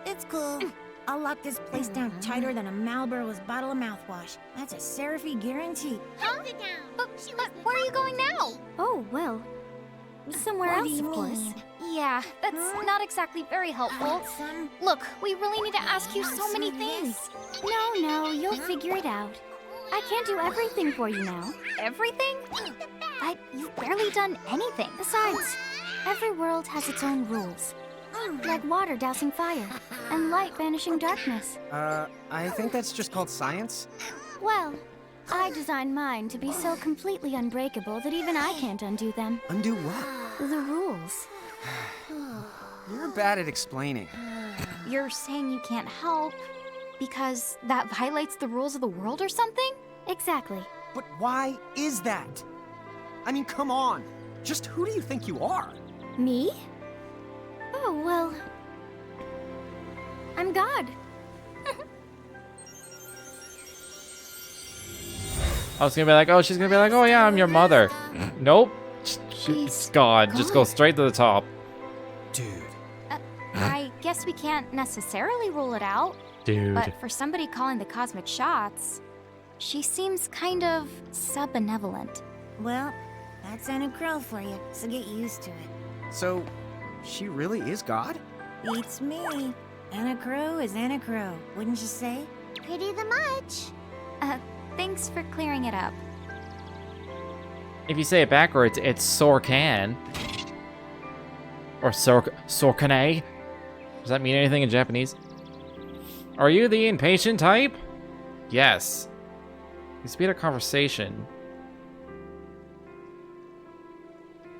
It's cool. I'll lock this place down tighter than a Marlboro's bottle of mouthwash. That's a Seraphy guarantee. Huh? Sit down. But where are you going now? Oh, well, somewhere What else, do you of course. mean? Yeah, that's not exactly very helpful. Some... Look, we really need to ask you so many things. No, you'll figure it out. I can't do everything for you now. Everything? But you've barely done anything. Besides, every world has its own rules. Like water dousing fire, and light banishing darkness. I think that's just called science. Well, I designed mine to be so completely unbreakable that even I can't undo them. Undo what? The rules. You're bad at explaining. You're saying you can't help because that violates the rules of the world or something? Exactly. But why is that? I mean, come on. Just who do you think you are? Me? Oh, well... I'm God. I was gonna be like, oh, she's gonna be like, oh yeah, I'm your mother. Nope. She's God. Just go straight to the top. Dude. I guess we can't necessarily rule it out. Dude. But for somebody calling the cosmic shots, she seems kind of sub-benevolent. Well, that's Anna Crow for you, so get used to it. So, she really is God? Beats me. Anna Crow is Anna Crow, wouldn't you say? Pretty the much. Thanks for clearing it up. If you say it backwards, it's Sorkan. Or Sorkane. Does that mean anything in Japanese? Are you the impatient type? Yes. You speed up conversation.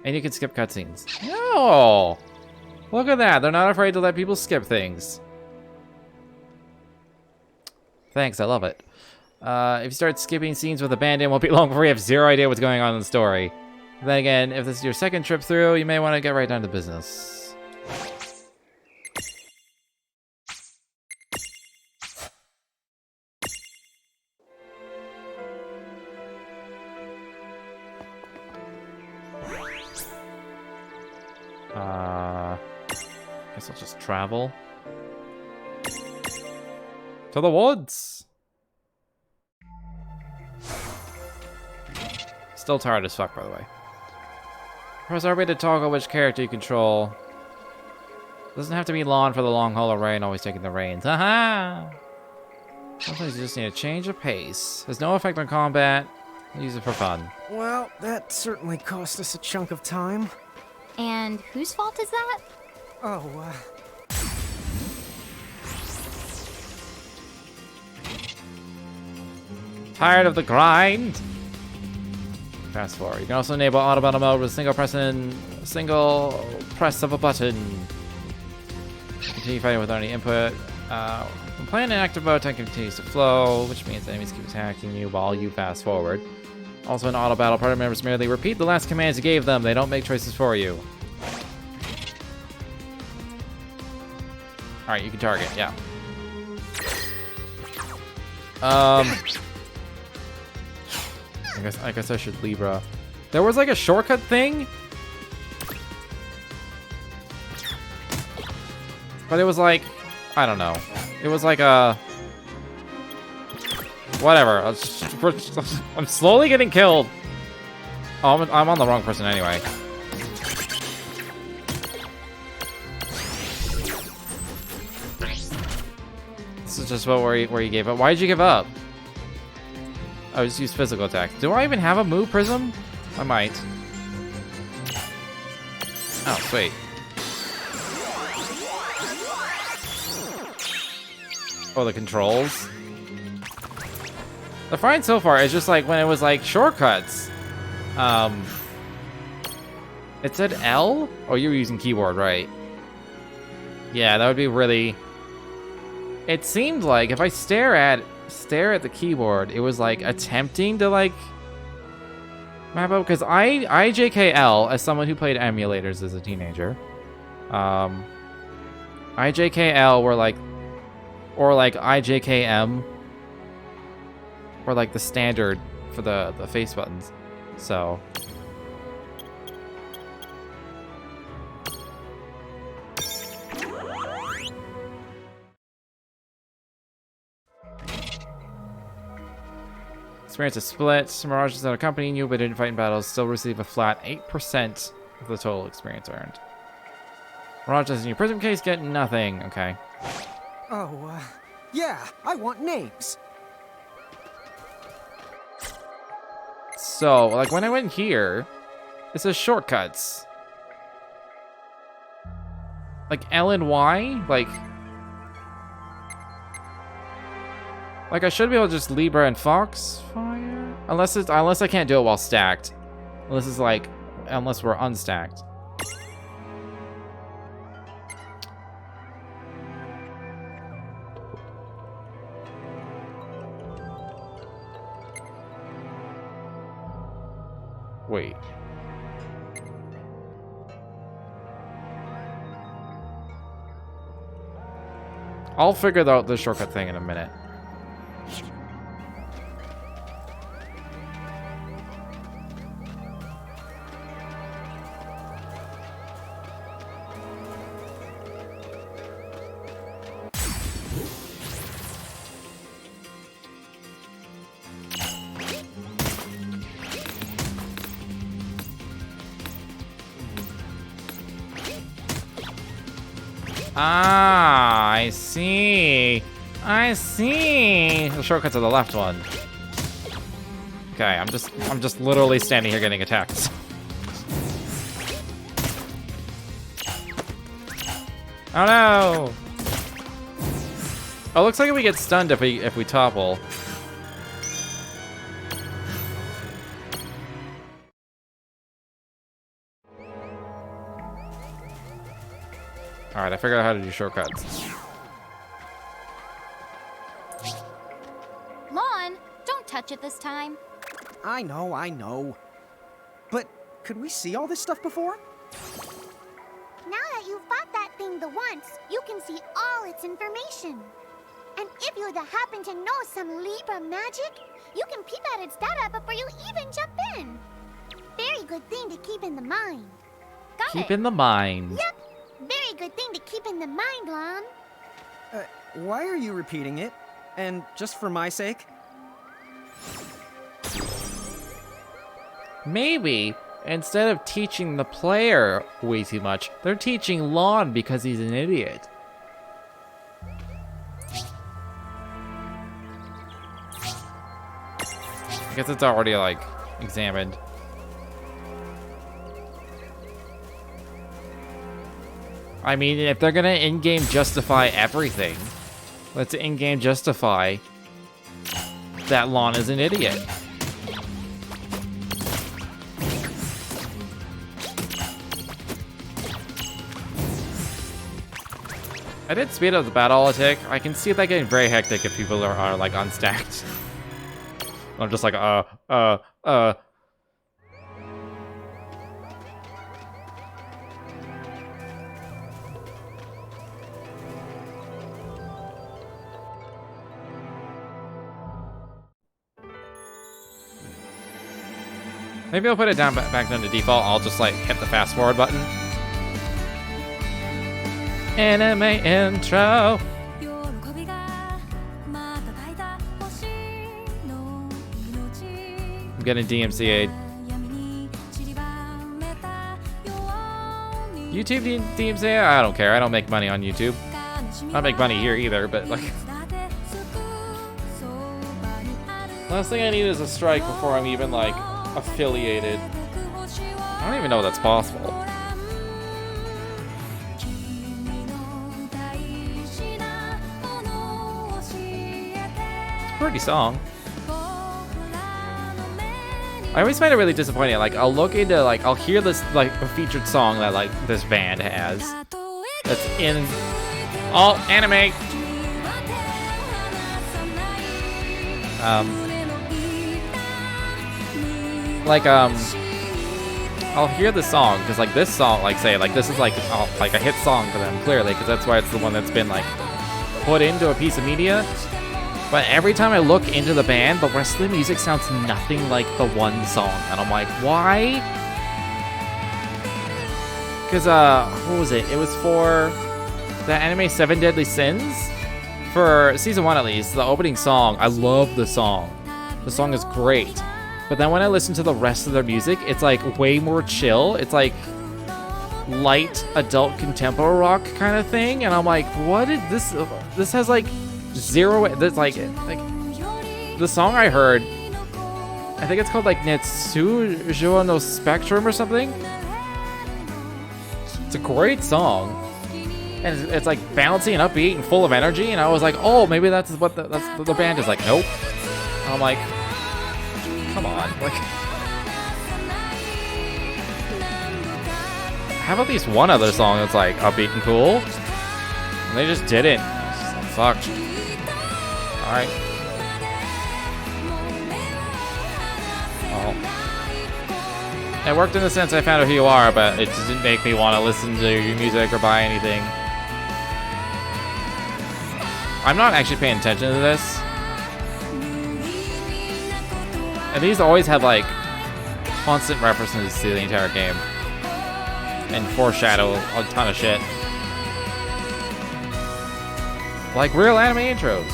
And you can skip cutscenes. No! Look at that. They're not afraid to let people skip things. Thanks, I love it. If you start skipping scenes with abandon, it won't be long before you have zero idea what's going on in the story. Then again, if this is your second trip through, you may want to get right down to business. Guess I'll just travel to the woods. Still tired as fuck, by the way. Press RB to toggle which character you control. Doesn't have to be Lon for the long haul or Rain always taking the reins. Haha! Sometimes you just need a change of pace. There's no effect on combat. Use it for fun. Well, that certainly cost us a chunk of time. And whose fault is that? Oh, Tired of the grind? Fast forward. You can also enable auto battle mode with a single press of a button. Continue fighting without any input. When playing in active mode, time continues to flow, which means enemies keep attacking you while you fast forward. Also in auto battle, party members merely repeat the last commands you gave them. They don't make choices for you. Alright, you can target, yeah. I guess I should Libra. There was like a shortcut thing? But it was like I don't know. It was like a... Whatever. I'm slowly getting killed. Oh, I'm on the wrong person anyway. This is just where you gave up. Why did you give up? Oh, just use physical attacks. Do I even have a move prism? I might. Oh, sweet. Oh, the controls. The fine so far is just like when it was like shortcuts. It said L? Oh, you were using keyboard, right? Yeah, that would be really... It seemed like if I stare at the keyboard, it was like attempting to like map out, because IJKL, as someone who played emulators as a teenager, IJKL were like, or like IJKM were like the standard for the face buttons. So experience a split. Mirages that accompany you but didn't fight in battles still receive a flat 8% of the total experience earned. Mirages in your prism case get nothing. Okay. Oh, yeah, I want names. So, like, when I went here, it says shortcuts. Like, L and Y? Like, I should be able to just Libra and Foxfire? Unless I can't do it while stacked. Unless we're unstacked. Wait. I'll figure out the shortcut thing in a minute. Ah, I see. I see. The shortcuts are the left one. Okay, I'm just literally standing here getting attacked. Oh no! Oh, looks like we get stunned if we topple. Alright, I figured out how to do shortcuts. Lon, don't touch it this time. I know. But could we see all this stuff before? Now that you've fought that thing the once, you can see all its information. And if you happen to know some Libra magic, you can peep at its data before you even jump in. Very good thing to keep in the mind. Got Keep it? in the mind. Yep. Very good thing to keep in the mind, Lon. Why are you repeating it? And just for my sake? Maybe, instead of teaching the player way too much, they're teaching Lon because he's an idiot. I guess it's already, like, examined. I mean, if they're gonna in-game justify everything, let's in-game justify that Lon is an idiot. I did speed up the battle a tick. I can see that getting very hectic if people are like unstacked. I'm just like, Maybe I'll put it down back down to default. I'll just like hit the fast forward button. Anime intro. getting DMCA'd. YouTube DMCA? I don't care. I don't make money on YouTube. I don't make money here either, but like... Last thing I need is a strike before I'm even, like, affiliated. I don't even know if that's possible. It's a pretty song. I always find it really disappointing. Like, I'll look into, like, I'll hear this, like, a featured song that, like, this band has. That's in all anime. I'll hear the song, because, like, this song, like, say, like, this is, like a hit song for them, clearly, because that's why it's the one that's been, like, put into a piece of media. But every time I look into the band, the rest of the music sounds nothing like the one song. And I'm like, why? Because, what was it? It was for the anime 7 Deadly Sins. For season 1, at least, the opening song, I love the song. The song is great. But then when I listen to the rest of their music, it's, like, way more chill. It's, like, light adult contemporary rock kind of thing. And I'm like, what is this? This has, like... zero. That's like the song I heard. I think it's called like Netsujo no Spectrum or something. It's a great song, and it's like bouncy and upbeat and full of energy. And I was like, oh, maybe that's what the band is like. Nope. And I'm like, come on, like, have at least one other song that's like upbeat and cool. And they just didn't. It's just like, fuck. Alright. Well. It worked in the sense I found out who you are, but it just didn't make me want to listen to your music or buy anything. I'm not actually paying attention to this. And these always have, like, constant references to the entire game. And foreshadow a ton of shit. Like real anime intros.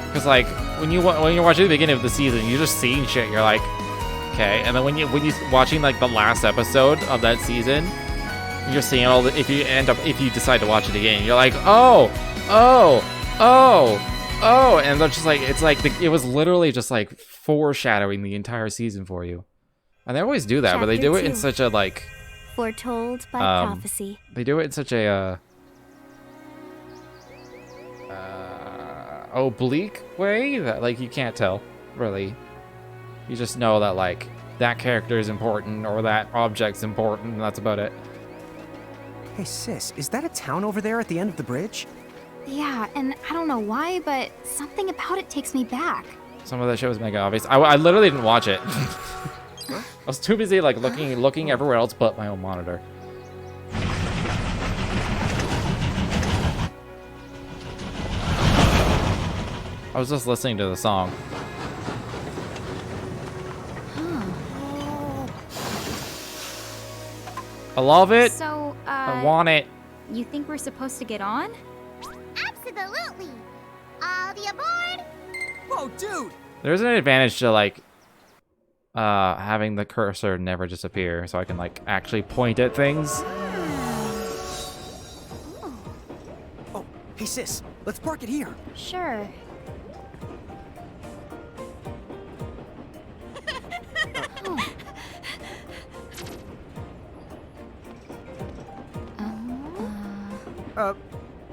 Because, like, when you're watching the beginning of the season, you're just seeing shit. You're like, okay. And then when you're watching like the last episode of that season, you're seeing all the. If you decide to watch it again, you're like, oh, and they're just like, it's like it was literally just like foreshadowing the entire season for you. And they always do that, but they do it in such a like. Foretold by prophecy. They do it in such a. Oblique way that like you can't tell really. You just know that like that character is important or that object's important, and that's about it. Hey sis, is that a town over there at the end of the bridge? Yeah, and I don't know why, but something about it takes me back. Some of that shit was mega obvious. I literally didn't watch it. I was too busy like looking everywhere else but my own monitor. I was just listening to the song. I love it. So, I want it. You think we're supposed to get on? Absolutely. I'll be aboard. Whoa, dude! There's an advantage to like having the cursor never disappear, so I can like actually point at things. Oh, hey sis, let's park it here. Sure.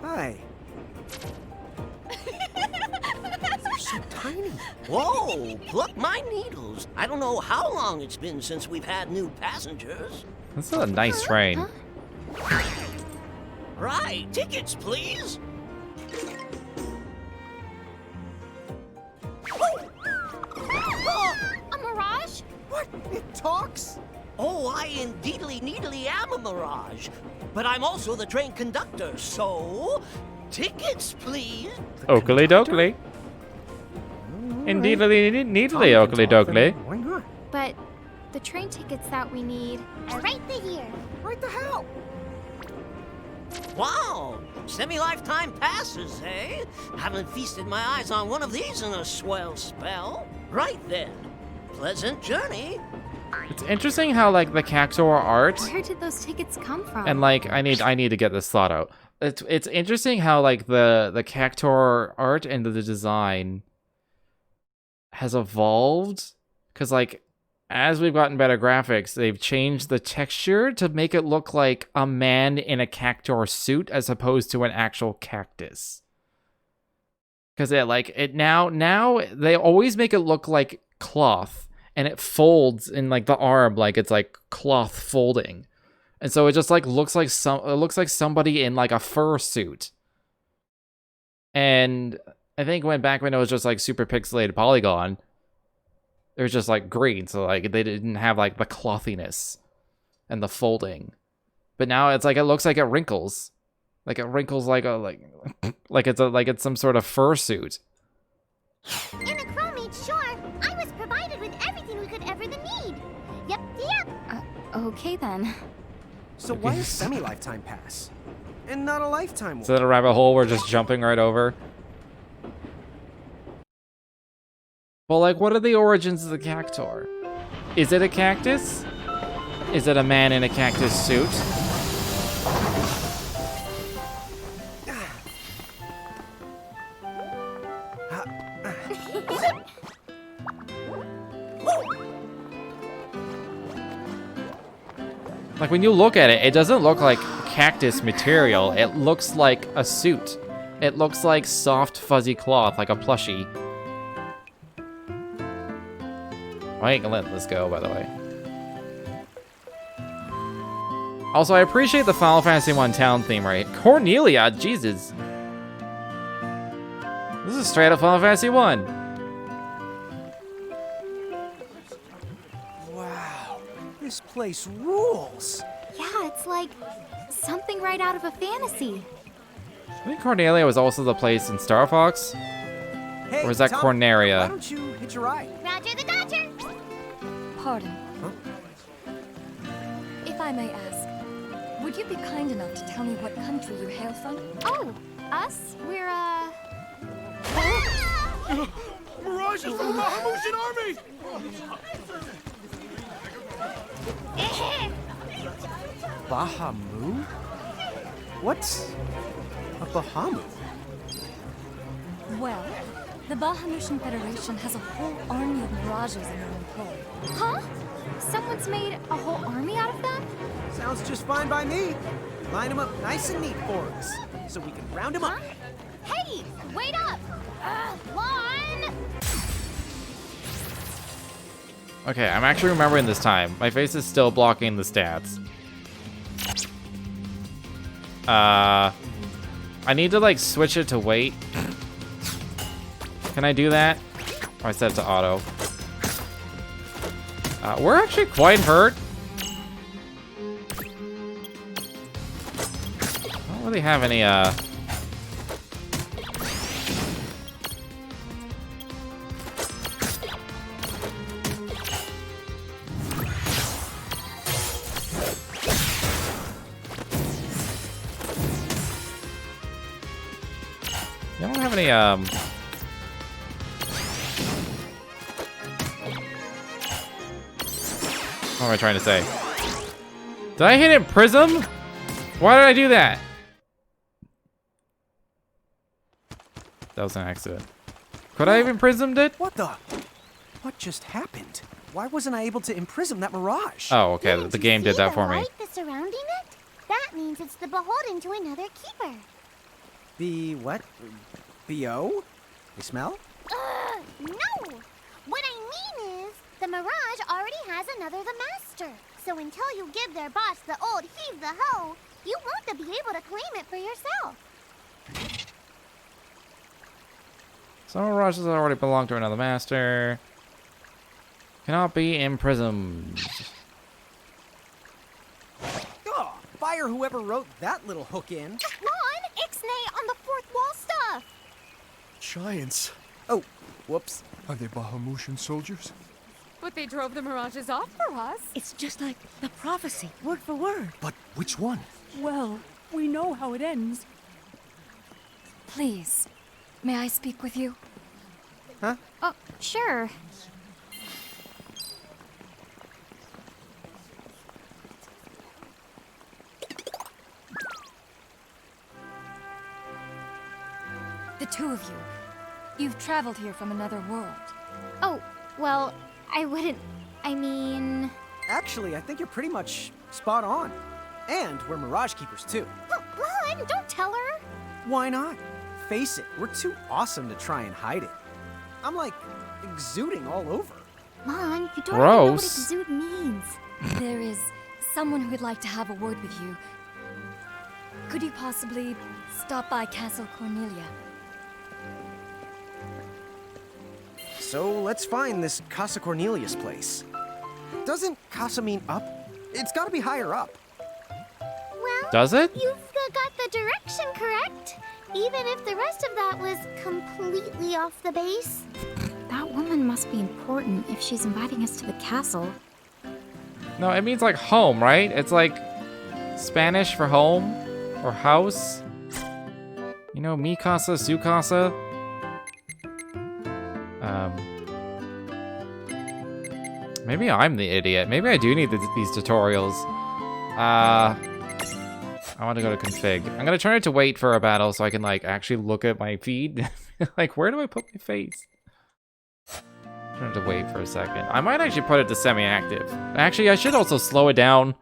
Hi. They're so tiny. Whoa, pluck my needles. I don't know how long it's been since we've had new passengers. This is a nice train. Right, tickets, please. A mirage? What? It talks? Oh, I indeedly needly am a mirage. But I'm also the train conductor, so... Tickets, please. Oakley dokley. Indeedly needly oakley dokley. Why not? But the train tickets that we need... Are right here. Right the hell? Wow, semi-lifetime passes, eh? Haven't feasted my eyes on one of these in a swell spell. Right then. Pleasant journey. It's interesting how like the Cactuar art Where did those tickets come from? and like I need to get this thought out. It's interesting how like the Cactuar art and the design has evolved, because like as we've gotten better graphics, they've changed the texture to make it look like a man in a Cactuar suit as opposed to an actual cactus. Because now they always make it look like cloth, and it folds in like the arm like it's like cloth folding. And so it just like looks like somebody in like a fur suit. And I think when it was just like super pixelated polygon, it was just like green, so like they didn't have like the clothiness and the folding. But now it's like it looks like it wrinkles. Like it wrinkles like it's some sort of fur suit. In a crow made sure I was provided with everything we could ever need. Yep. Okay then. So why a semi-lifetime pass? And not a lifetime Is one? that a rabbit hole we're just jumping right over? Well, like, what are the origins of the Cactuar? Is it a cactus? Is it a man in a cactus suit? Like, when you look at it, it doesn't look like cactus material. It looks like a suit. It looks like soft, fuzzy cloth, like a plushie. I ain't gonna let this go, by the way. Also, I appreciate the Final Fantasy I town theme, right? Cornelia, Jesus. This is straight up Final Fantasy I. Wow, this place rules. Yeah, it's like something right out of a fantasy. I think Cornelia was also the place in Star Fox. Hey, Or is that Tom, Corneria? Why don't you hitch a ride? Roger the Dodger. Pardon. Huh? If I may ask, would you be kind enough to tell me what country you hail from? Oh, us? We're Mirage is from the Bahamutian army! Bahamu? What's a Bahamu? Well, the Bahamutian Federation has a whole army of mirages in their employ. Huh? Someone's made a whole army out of them? Sounds just fine by me. Line them up nice and neat for us, so we can round them up. Hey, wait up. One. Okay, I'm actually remembering this time. My face is still blocking the stats. I need to like switch it to wait. Can I do that? Or I set it to auto. We're actually quite hurt. I don't really have any, I don't have any, what am I trying to say? Did I hit it Prism? Why did I do that? That was an accident. Could I have imprisoned it? What the? What just happened? Why wasn't I able to imprison that mirage? Oh, okay. The game did that for me. Light that's surrounding it? That means it's the beholden to another keeper. The what? B.O.? They smell? No! What I mean is, the Mirage already has another the master. So until you give their boss the old heave the ho, you won't be able to claim it for yourself. Some mirages already belong to another master. Cannot be imprisoned. Oh, fire whoever wrote that little hook in. Ron, Ixnay on the fourth wall stuff. Giants. Oh, whoops. Are they Bahamutian soldiers? But they drove the mirages off for us. It's just like the prophecy, word for word. But which one? Well, we know how it ends. Please, may I speak with you? huh? Oh, sure. The two of you. You've traveled here from another world. Oh, well, I wouldn't. I mean. Actually, I think you're pretty much spot on. And we're Mirage Keepers, too. Lon, don't tell her. Why not? Face it, we're too awesome to try and hide it. I'm like exuding all over. Lon, you don't even know what Gross. exude means. There is someone who would like to have a word with you. Could you possibly stop by Castle Cornelia? So let's find this Casa Cornelius place. Doesn't Casa mean up? It's gotta be higher up. Well, Does it? you've got the direction correct. Even if the rest of that was completely off the base. That woman must be important if she's inviting us to the castle. No, it means like home, right? It's like Spanish for home or house. You know, mi casa, su casa. Maybe I'm the idiot. Maybe I do need these tutorials. I want to go to config. I'm gonna turn it to wait for a battle so I can like actually look at my feed. Like, where do I put my face? Turn it to wait for a second. I might actually put it to semi-active. Actually, I should also slow it down.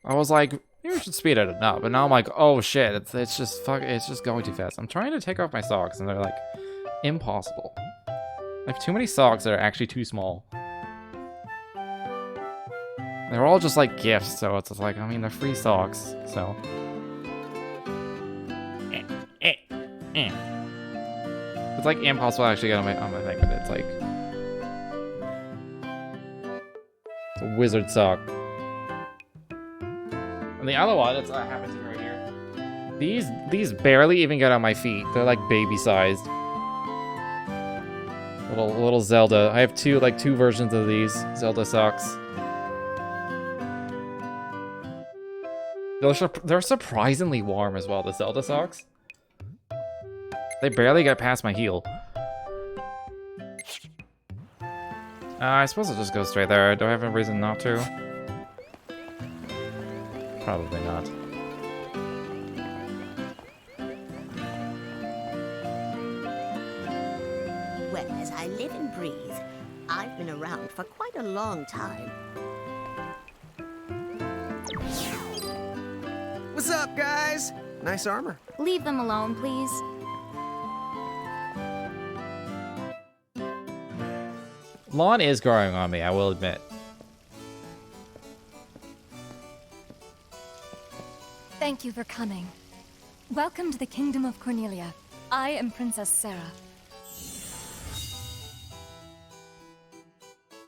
I was like, maybe we should speed it up, but now I'm like, oh shit, it's just going too fast. I'm trying to take off my socks and they're like impossible. I have too many socks that are actually too small. They're all just like gifts, so it's just like, I mean, they're free socks, so. It's like impossible to actually get on my thing, but it's like. It's a wizard sock. And the other one, it's happens right here. These barely even get on my feet. They're like baby sized. Little Zelda. I have two versions of these Zelda socks. They're surprisingly warm as well, the Zelda socks. They barely get past my heel. I suppose I'll just go straight there. Do I have a reason not to? Probably not. Well, as I live and breathe, I've been around for quite a long time. What's up, guys? Nice armor. Leave them alone, please. Lawn is growing on me, I will admit. Thank you for coming. Welcome to the Kingdom of Cornelia. I am Princess Sarah.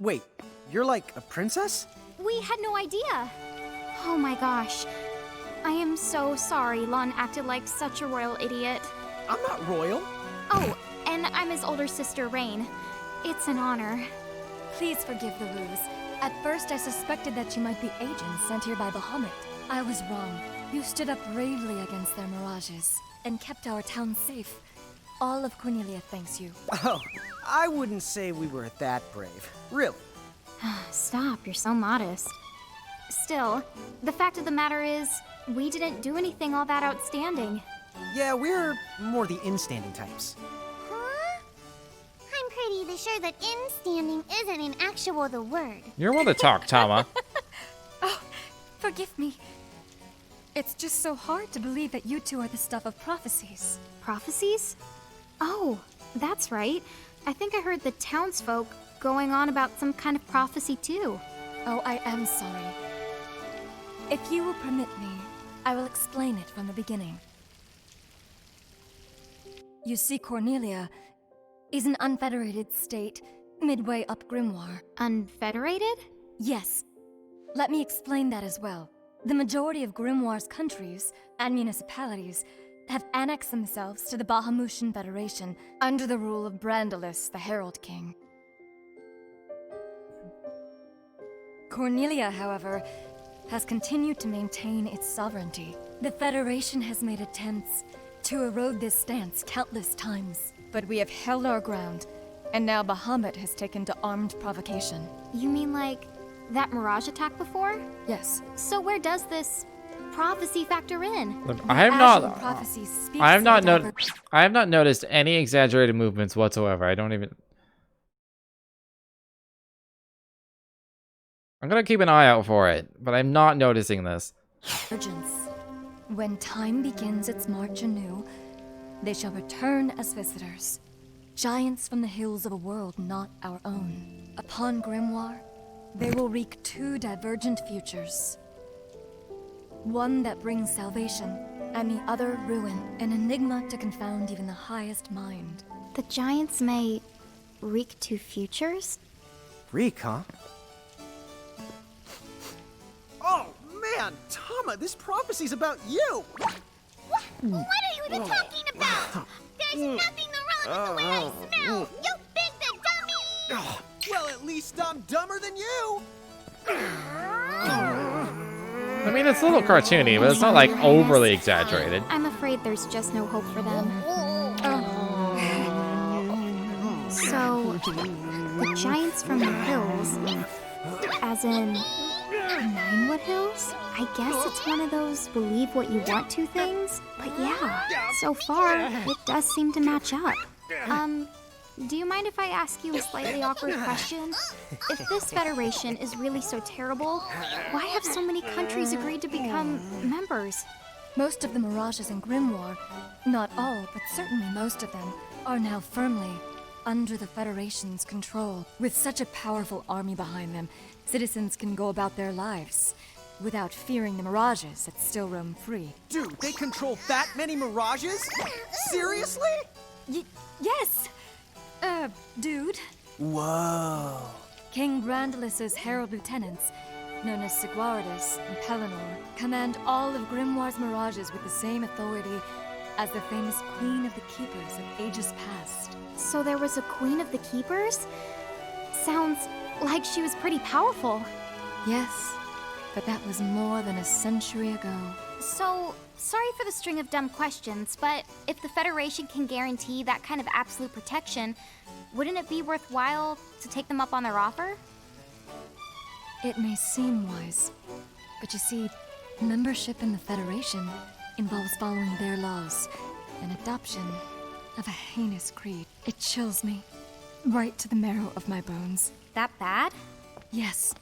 Wait, you're like a princess? We had no idea. Oh my gosh. I am so sorry Lon acted like such a royal idiot. I'm not royal. Oh, and I'm his older sister, Rain. It's an honor. Please forgive the ruse. At first, I suspected that you might be agents sent here by Bahamut. I was wrong. You stood up bravely against their mirages and kept our town safe. All of Cornelia thanks you. Oh, I wouldn't say we were that brave. Really. Stop, you're so modest. Still, the fact of the matter is, we didn't do anything all that outstanding. Yeah, we're more the in-standing types. Huh? I'm pretty sure that in-standing isn't in actual the word. You're one to talk, Tama. Oh, forgive me. It's just so hard to believe that you two are the stuff of prophecies. Prophecies? Oh, that's right. I think I heard the townsfolk going on about some kind of prophecy too. Oh, I am sorry. If you will permit me, I will explain it from the beginning. You see, Cornelia is an unfederated state midway up Grimoire. Unfederated? Yes. Let me explain that as well. The majority of Grimoire's countries and municipalities have annexed themselves to the Bahamutian Federation under the rule of Brandalus, the Herald King. Cornelia, however, has continued to maintain its sovereignty. The Federation has made attempts to erode this stance countless times, But we have held our ground, and now Bahamut has taken to armed provocation. You mean like that Mirage attack before? Yes. So where does this prophecy factor in? Look, The Ashen prophecy speaks I have of not diver- I have not noticed any exaggerated movements whatsoever. I don't even. I'm gonna keep an eye out for it, but I'm not noticing this. Urgence. When time begins its march anew, they shall return as visitors, giants from the hills of a world not our own. Upon Grimoire, they will wreak two divergent futures. One that brings salvation, and the other ruin, an enigma to confound even the highest mind. The giants may wreak two futures? Freak, huh? Oh, man! Tama, this prophecy's about you! What are you even talking about? There's nothing wrong with the way I smell! You big the dummy! Well, at least I'm dumber than you! I mean, it's a little cartoony, but it's not like overly exaggerated. I'm afraid there's just no hope for them. So, the giants from the hills, as in Ninewood Hills? I guess it's one of those believe what you want to things. But yeah, so far, it does seem to match up. Do you mind if I ask you a slightly awkward question? If this federation is really so terrible, why have so many countries agreed to become members? Most of the Mirages in Grimoire, not all, but certainly most of them, are now firmly under the Federation's control. With such a powerful army behind them, citizens can go about their lives without fearing the Mirages that still roam free. Dude, they control that many Mirages? Seriously? Yes! Dude. Whoa. King Brandalus's herald lieutenants, known as Sigwardus and Pelennor, command all of Grimoire's Mirages with the same authority as the famous Queen of the Keepers of ages past. So there was a Queen of the Keepers? Sounds like she was pretty powerful. Yes, but that was more than a century ago. So, sorry for the string of dumb questions, but if the Federation can guarantee that kind of absolute protection, wouldn't it be worthwhile to take them up on their offer? It may seem wise, but you see, membership in the Federation involves following their laws, and adoption of a heinous creed. It chills me, right to the marrow of my bones. That bad? Yes.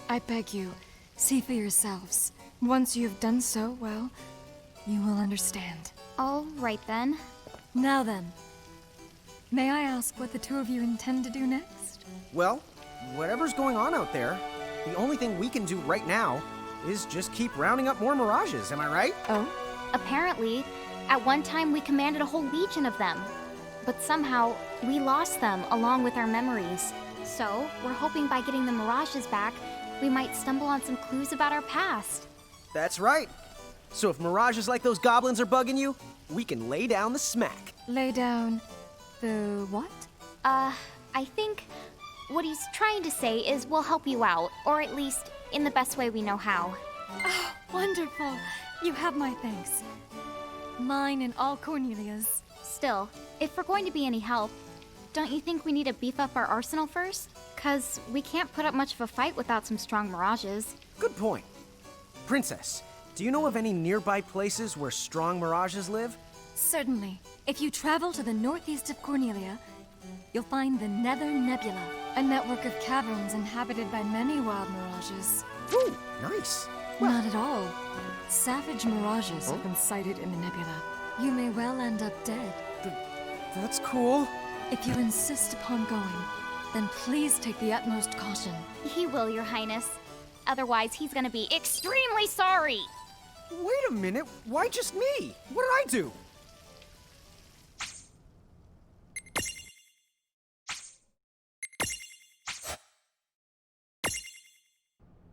I beg you, see for yourselves. Once you have done so, well, you will understand. All right then. Now then, may I ask what the two of you intend to do next? Well, whatever's going on out there, the only thing we can do right now is just keep rounding up more Mirages, am I right? Oh? Apparently, at one time we commanded a whole legion of them. But somehow, we lost them along with our memories. So, we're hoping by getting the Mirages back, we might stumble on some clues about our past. That's right. So if Mirages like those goblins are bugging you, we can lay down the smack. Lay down the what? I think what he's trying to say is we'll help you out, or at least in the best way we know how. Oh, wonderful. You have my thanks. Mine and all Cornelia's. Still, if we're going to be any help, don't you think we need to beef up our arsenal first? 'Cause we can't put up much of a fight without some strong Mirages. Good point. Princess, do you know of any nearby places where strong Mirages live? Certainly. If you travel to the northeast of Cornelia, you'll find the Nether Nebula, a network of caverns inhabited by many wild Mirages. Ooh, nice. Not at all. Savage Mirages have been sighted in the nebula. You may well end up dead. That's cool. If you insist upon going, then please take the utmost caution. He will, Your Highness. Otherwise, he's gonna be extremely sorry! Wait a minute, why just me? What did I do?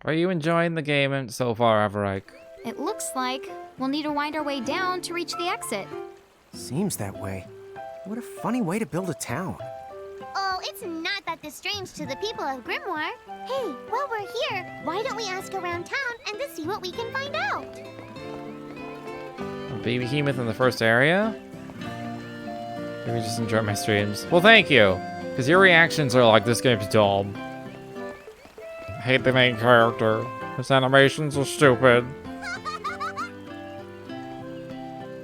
Are you enjoying the game so far, Averik? It looks like we'll need to wind our way down to reach the exit. Seems that way. What a funny way to build a town. Oh, it's not that strange to the people of Grimoire. Hey, while we're here, why don't we ask around town and to see what we can find out? A baby behemoth in the first area? Let me just enjoy my streams. Well, thank you. Because your reactions are like, this game's dumb. I hate the main character. His animations are stupid.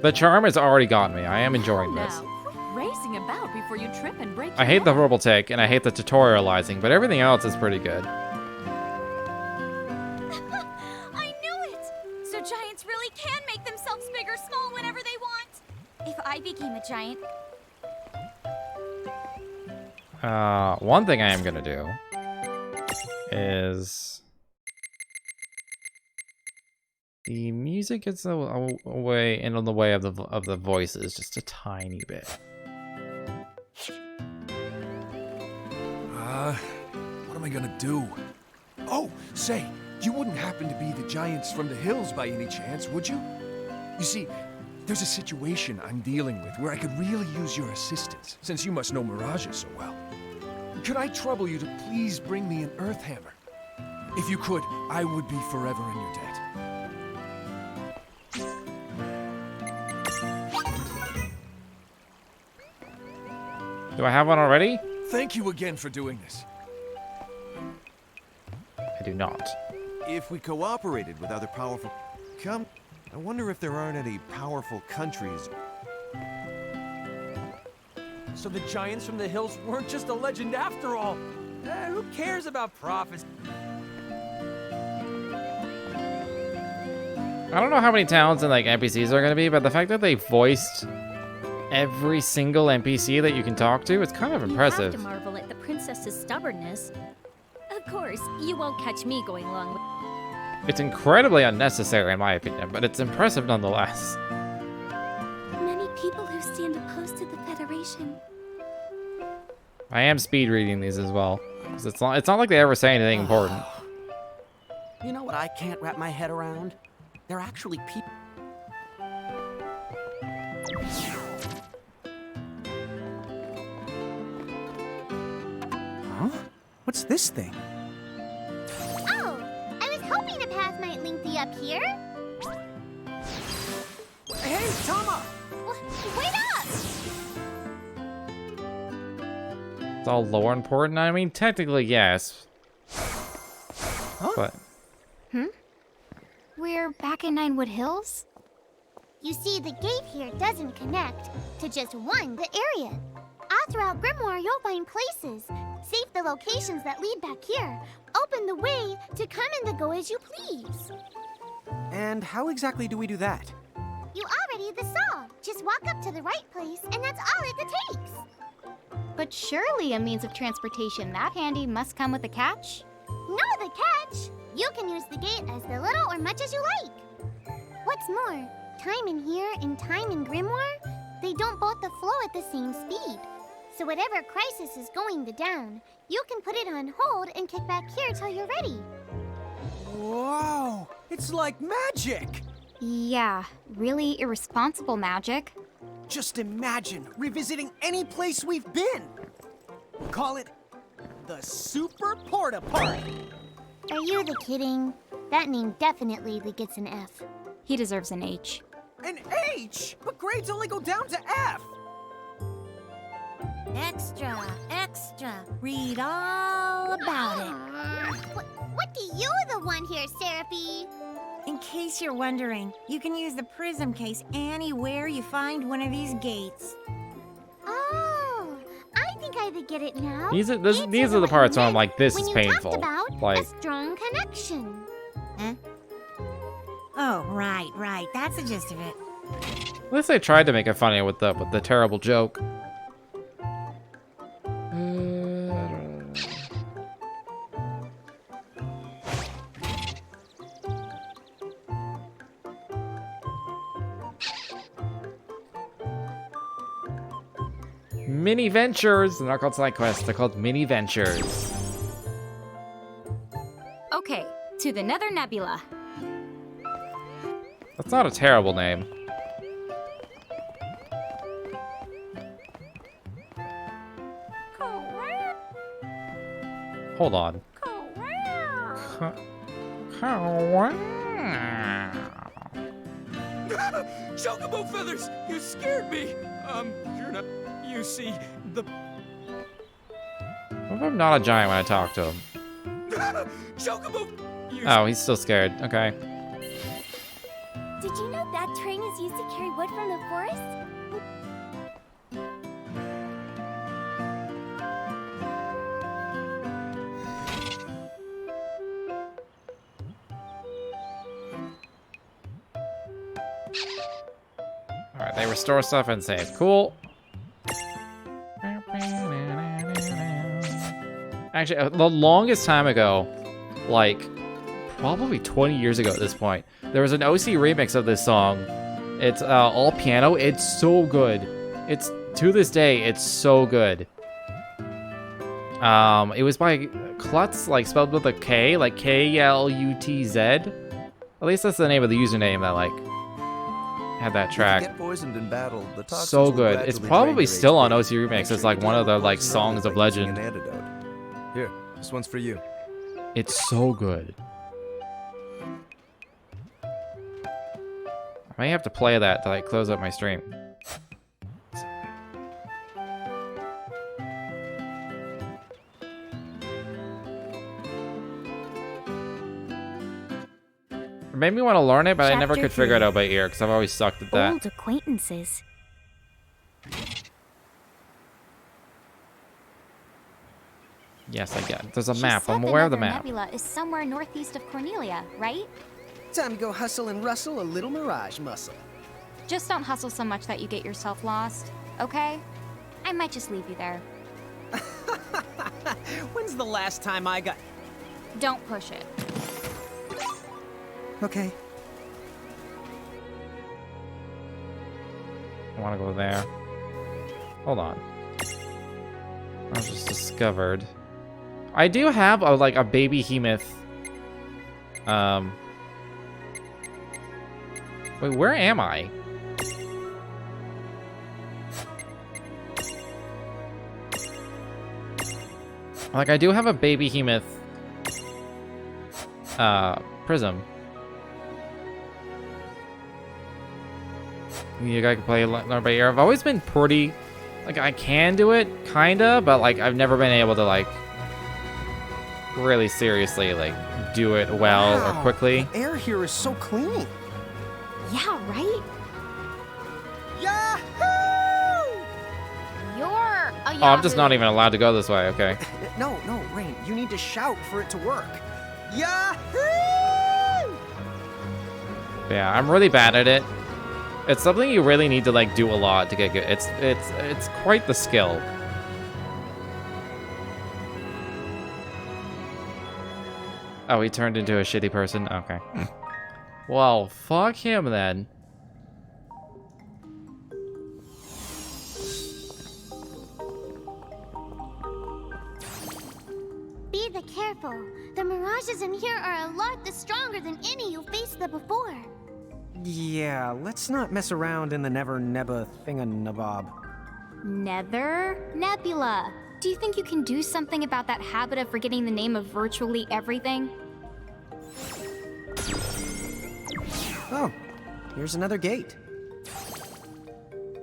The charm has already got me. I am enjoying this. Now, quit racing about before you trip and break I hate the verbal tick, and I hate the tutorializing, but everything else is pretty good. I knew it! So giants really can make themselves big or small whenever they want. If I became a giant, One thing I am gonna do is the music gets away and on the way of the voices just a tiny bit. What am I gonna do? Oh, say, you wouldn't happen to be the giants from the hills by any chance, would you? You see, there's a situation I'm dealing with where I could really use your assistance, since you must know mirages so well. Could I trouble you to please bring me an earth hammer? If you could, I would be forever in your debt. Do I have one already? Thank you again for doing this. I do not. If we cooperated with other powerful... I wonder if there aren't any powerful countries. So the giants from the hills weren't just a legend after all. Who cares about prophecy? I don't know how many towns and like NPCs are gonna be, but the fact that they voiced every single NPC that you can talk to, it's kind of impressive. You have to marvel at the princess's stubbornness. Of course, you won't catch me going along with... It's incredibly unnecessary in my opinion, but it's impressive nonetheless. many people who stand opposed to the Federation. I am speed reading these as well, because it's not like they ever say anything important. You know what I can't wrap my head around? They're actually people. Huh? What's this thing? Oh, I was hoping a path might link thee up here. Hey, Tama! Wait up! It's all lore important. I mean, technically, yes. But We're back in Ninewood Hills? You see, the gate here doesn't connect to just one the area. All throughout Grimoire, you'll find places. Save the locations that lead back here. Open the way to come and to go as you please. And how exactly do we do that? You already saw. Just walk up to the right place, and that's all it takes. But surely a means of transportation that handy must come with a catch? No, the catch! You can use the gate as little or much as you like. What's more, time in here and time in Grimoire, they don't both flow at the same speed. So whatever crisis is going down, you can put it on hold and kick back here till you're ready. Whoa! It's like magic! Yeah, really irresponsible magic. Just imagine revisiting any place we've been. Call it the Super Porta Party. Are you kidding? That name definitely gets an F. He deserves an H. An H? But grades only go down to F. Extra, extra. Read all about it. What do you want here, Seraphie? In case you're wondering, you can use the prism case anywhere you find one of these gates. Oh, I think I get it now. These are the parts where I'm like, this is painful. Like, a strong connection. Huh? Oh, right. That's the gist of it. at least they tried to make it funny with the terrible joke. Mini Ventures! They're not called side quests, they're called Mini Ventures. Okay, to the Nether Nebula. That's not a terrible name. Hold on. Chocobo feathers! You scared me! You're not... You see, the... What if I'm not a giant when I talk to him? Chocobo... Oh, he's still scared. Okay. Did you know that train is used to carry wood from the forest? Alright, they restore stuff and save. Cool. Actually, the longest time ago, like, probably 20 years ago at this point, there was an OC remix of this song. It's all piano. It's so good. It's, to this day, it's so good. It was by Klutz, like, spelled with a K, like K-L-U-T-Z. At least that's the name of the username that, like, had that track. Get poisoned in battle, the toxins So will good. It's gradually probably drain your still on HP. OC Remix. Make sure It's like you one do of the, it like, once songs of by using legend. an antidote. Here, this one's for you. It's so good. I may have to play that to, like, close up my stream. It made me want to learn it, but I never Chapter could figure it 3. out by ear because I've always sucked at that. Old acquaintances. Yes, I get it. There's a She map. said I'm the aware of the Nether map. Nebula is somewhere northeast of Cornelia, right? Time to go hustle and rustle a little mirage muscle. Just don't hustle so much that you get yourself lost, okay? I might just leave you there. When's the last time I got... Don't push it. Okay. I want to go there. Hold on. I just discovered. I do have a, like, a baby Hemoth. Wait, where am I? Like, I do have a baby Hemoth prism. You guys can play learn by ear. I've always been pretty, like, I can do it, kinda, but, like, I've never been able to, like, really seriously, like, do it well or quickly. The air here is so clean. Yeah, right? Yahoo! You're a Oh, I'm just not even allowed to go this way, okay. No, Rain, you need to shout for it to work. Yahoo! Yeah, I'm really bad at it. It's something you really need to, like, do a lot to get good. It's quite the skill. Oh, he turned into a shitty person? Okay. Well, fuck him then. Be careful. The mirages in here are a lot stronger than any you faced them before. Yeah, let's not mess around in the Never Nebba thinganabob. Nether Nebula. Do you think you can do something about that habit of forgetting the name of virtually everything? Oh, here's another gate.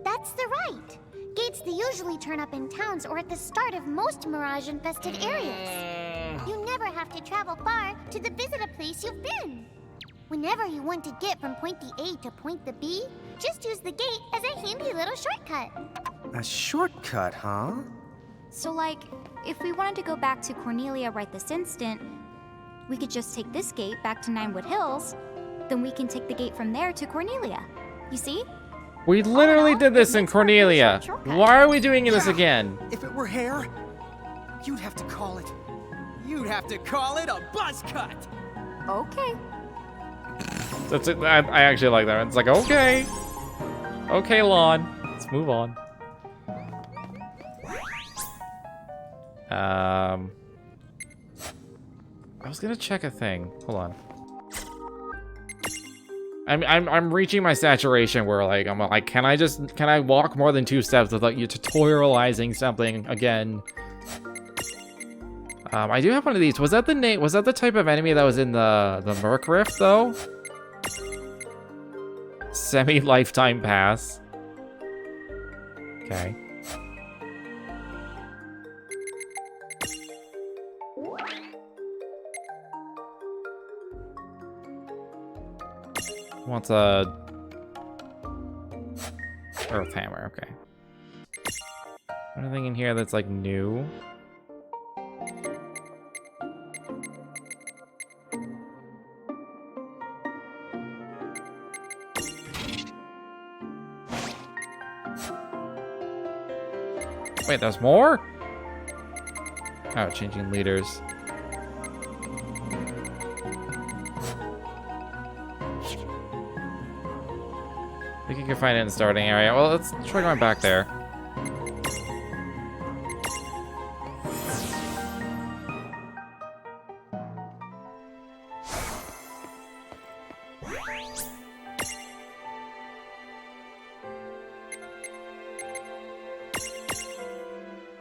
That's the right. Gates they usually turn up in towns or at the start of most mirage-infested areas. You never have to travel far to visit a place you've been. Whenever you want to get from point the A to point the B, just use the gate as a handy little shortcut. A shortcut, huh? So, like, if we wanted to go back to Cornelia right this instant, we could just take this gate back to Ninewood Hills, then we can take the gate from there to Cornelia. You see? We literally did this in Cornelia. Why are we doing this again? If it were hair, you'd have to call it a buzz cut. Okay. That's it. I actually like that. It's like, okay. Okay, Lon. Let's move on. I was gonna check a thing. Hold on. I'm reaching my saturation where, like, I'm like, can I walk more than 2 steps without you tutorializing something again? I do have one of these. Was that the type of enemy that was in the Merc Rift though? Semi-lifetime pass. Okay. What's a Earth Hammer? Okay. Anything in here that's like new? Wait, there's more? Oh, changing leaders. I think you can find it in the starting area. Well, let's try going back there.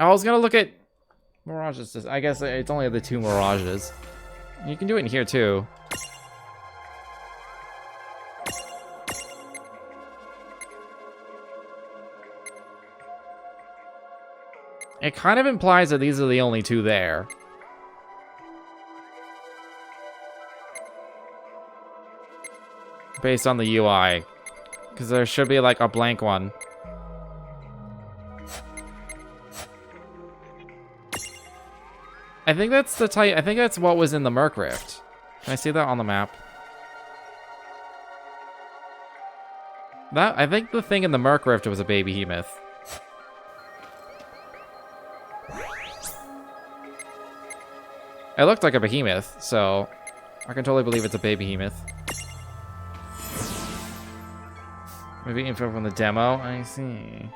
I was gonna look at Mirages. I guess it's only the 2 Mirages. You can do it in here too. It kind of implies that these are the only 2 there. Based on the UI. Because there should be like a blank one. I think that's the type. I think that's what was in the Merc Rift. Can I see that on the map? I think the thing in the Merc Rift was a baby behemoth. It looked like a behemoth, so I can totally believe it's a baby behemoth. Maybe info from the demo. I see.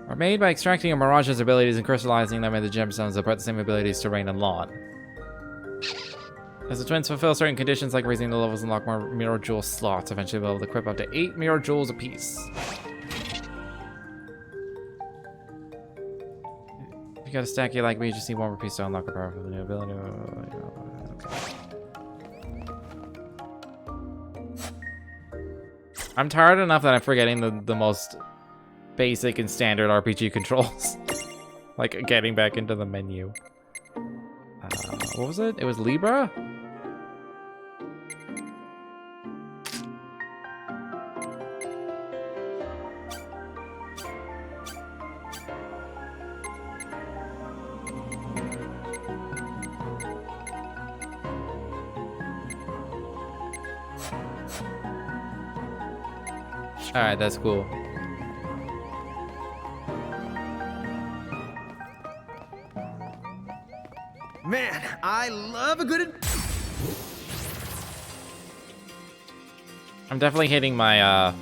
Are made by extracting a Mirage's abilities and crystallizing them into gemstones that provide the same abilities to Rain and Lawn. As the twins fulfill certain conditions like raising the levels and unlock more Mirror Jewel slots, eventually they'll be able to equip up to 8 Mirror Jewels apiece. If you got a stack you like me, you just need 1 more piece to unlock a powerful new ability. Okay. I'm tired enough that I'm forgetting the most basic and standard RPG controls. Like getting back into the menu. What was it? It was Libra? Alright, that's cool. Man, I love a good... I'm definitely hitting my,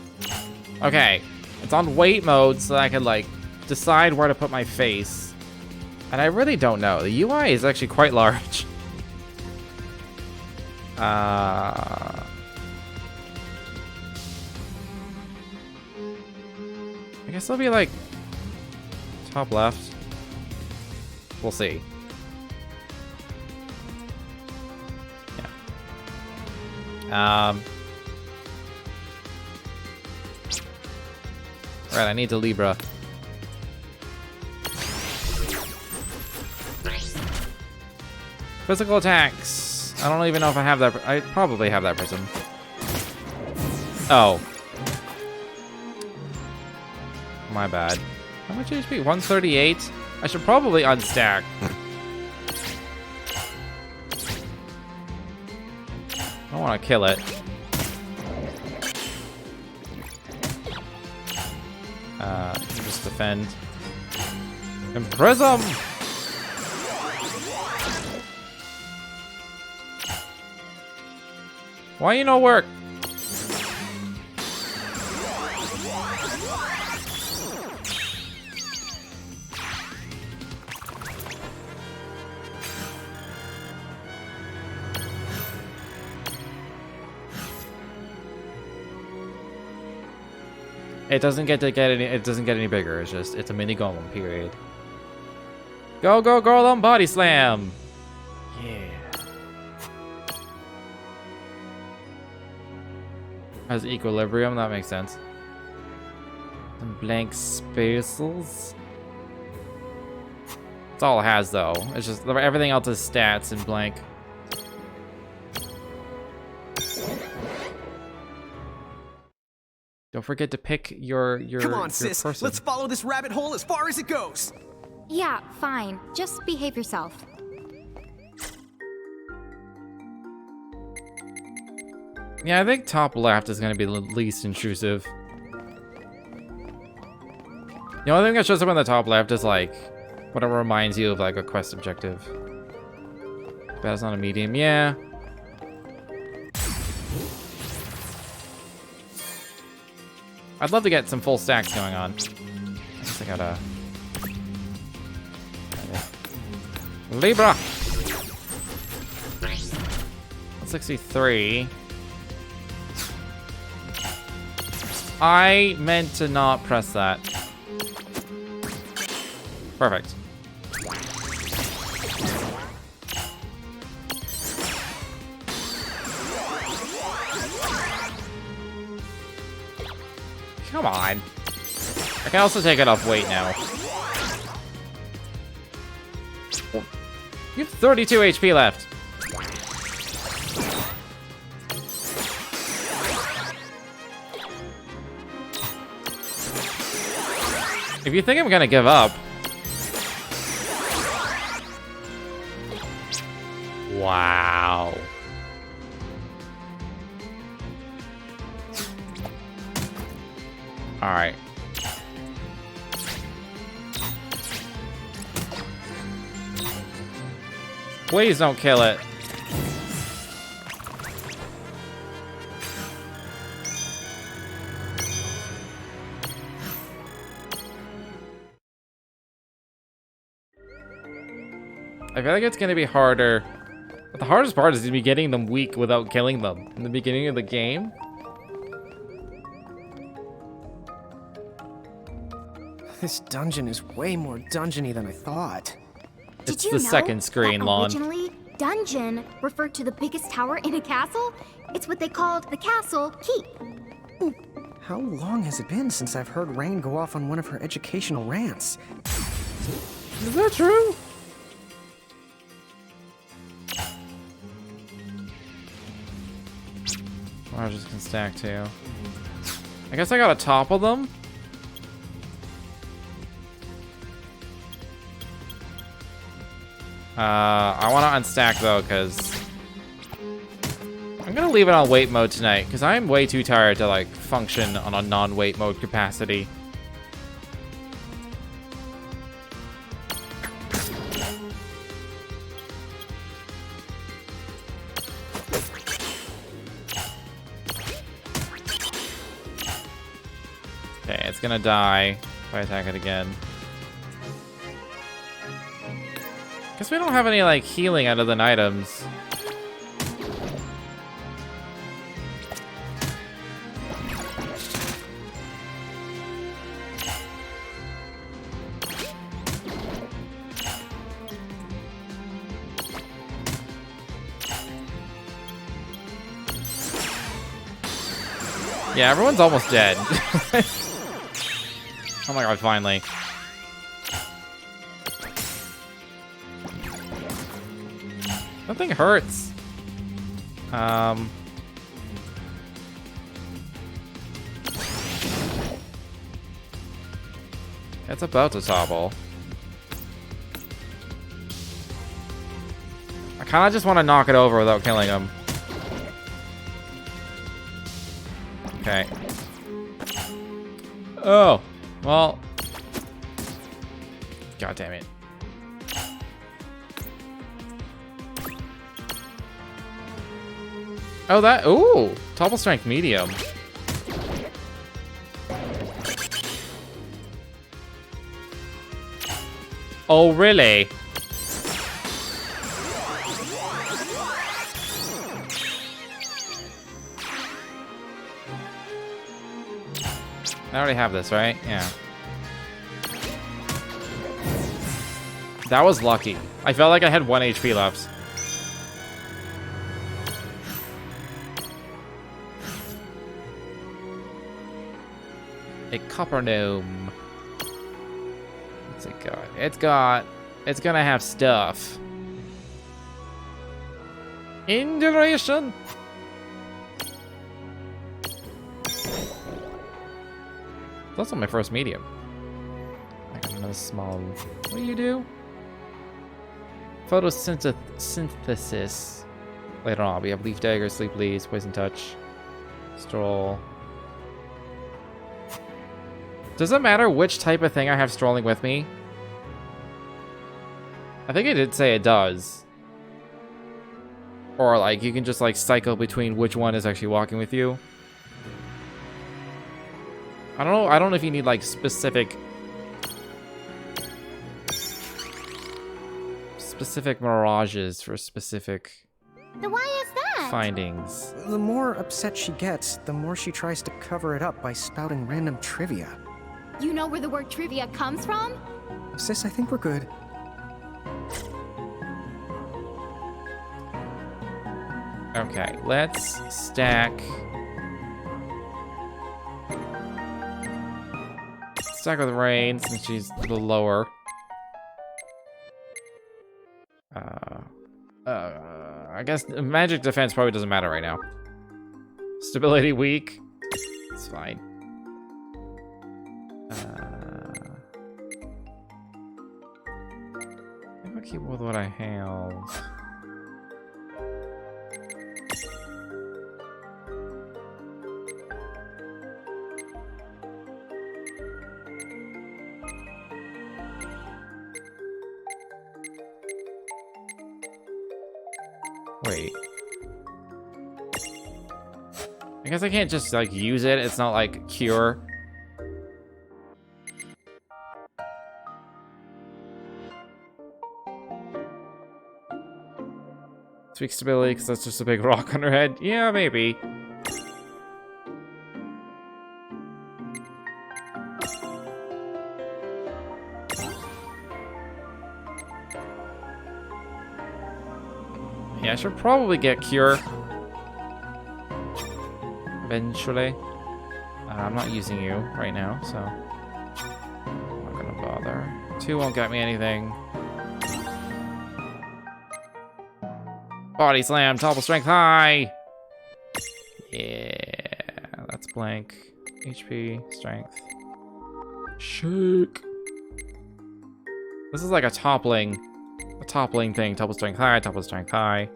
Okay, it's on wait mode so that I can, like, decide where to put my face. And I really don't know. The UI is actually quite large. I guess it'll be, like, top left. We'll see. Right, I need the Libra. Physical attacks. I don't even know if I have that. I probably have that prism. Oh. My bad. How much HP? 138? I should probably unstack. I don't want to kill it. Just defend. And prism! Why you no work? It doesn't get any bigger. It's a mini golem, period. Go golem body slam. Yeah. Has equilibrium, that makes sense. Some blank spaces. That's all it has though. It's just everything else is stats and blank. Don't forget to pick your Come on, your sis. person. Let's follow this rabbit hole as far as it goes. Yeah, fine. Just behave yourself. Yeah, I think top left is going to be the least intrusive. The only thing that shows up on the top left is like what it reminds you of, like a quest objective. But it's not a medium. Yeah. I'd love to get some full stacks going on. I guess I gotta... Libra! 163. I meant to not press that. Perfect. Come on. I can also take it off weight now. You have 32 HP left. If you think I'm gonna give up... Wow. Alright. Please don't kill it. I feel like it's gonna be harder. But the hardest part is gonna be getting them weak without killing them in the beginning of the game. This dungeon is way more dungeony than I thought. It's the second screen, Lon. Originally, dungeon referred to the biggest tower in a castle. It's what they called the castle keep. How long has it been since I've heard Rain go off on one of her educational rants? Is that true? I just can stack too. I guess I gotta topple them. I want to unstack though, because I'm gonna leave it on weight mode tonight, because I'm way too tired to like function on a non-weight mode capacity. Okay, it's gonna die if I attack it again. Guess we don't have any, like, healing other than items. Yeah, everyone's almost dead. Oh my god, finally. Nothing hurts. It's about to topple. I kind of just want to knock it over without killing him. Okay. Oh, well. God damn it. Oh, that. Ooh, topple strength medium. Oh, really? That already already have this, right? Yeah. That was lucky. I felt like I had 1 HP left. A copper gnome. What's it got? It's gonna have stuff. Induration. That's not my first medium. I got another small. What do you do? Photosynthesis. Later on, we have leaf dagger, sleep leaves, poison touch, stroll. Does it matter which type of thing I have strolling with me? I think it did say it does. Or like you can just like cycle between which one is actually walking with you. I don't know. I don't know if you need like specific mirages for specific Why is that? findings. The more upset she gets, the more she tries to cover it up by spouting random trivia. You know where the word trivia comes from? Sis, I think we're good. Okay, let's stack. Stack with Rain since she's a little lower. I guess magic defense probably doesn't matter right now. Stability weak. It's fine. Maybe I'll keep with what I have. Wait. I guess I can't just, like, use it. It's not, like, cure. Tweak stability, because that's just a big rock on her head. Yeah, maybe. Yeah, I should probably get cure. Eventually. I'm not using you right now, so I'm not gonna bother. 2 won't get me anything. Body slam, topple strength high! Yeah, that's blank. HP, strength. Shake! This is like a toppling thing. Topple strength high.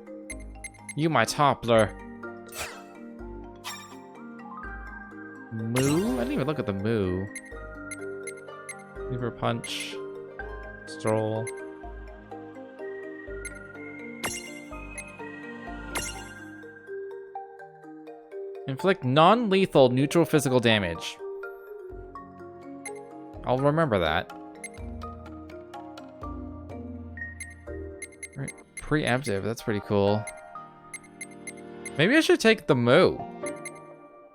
You my toppler. Moo? I didn't even look at the moo. Lever punch. Stroll. Inflict non-lethal neutral physical damage. I'll remember that. Preemptive, that's pretty cool. Maybe I should take the moo.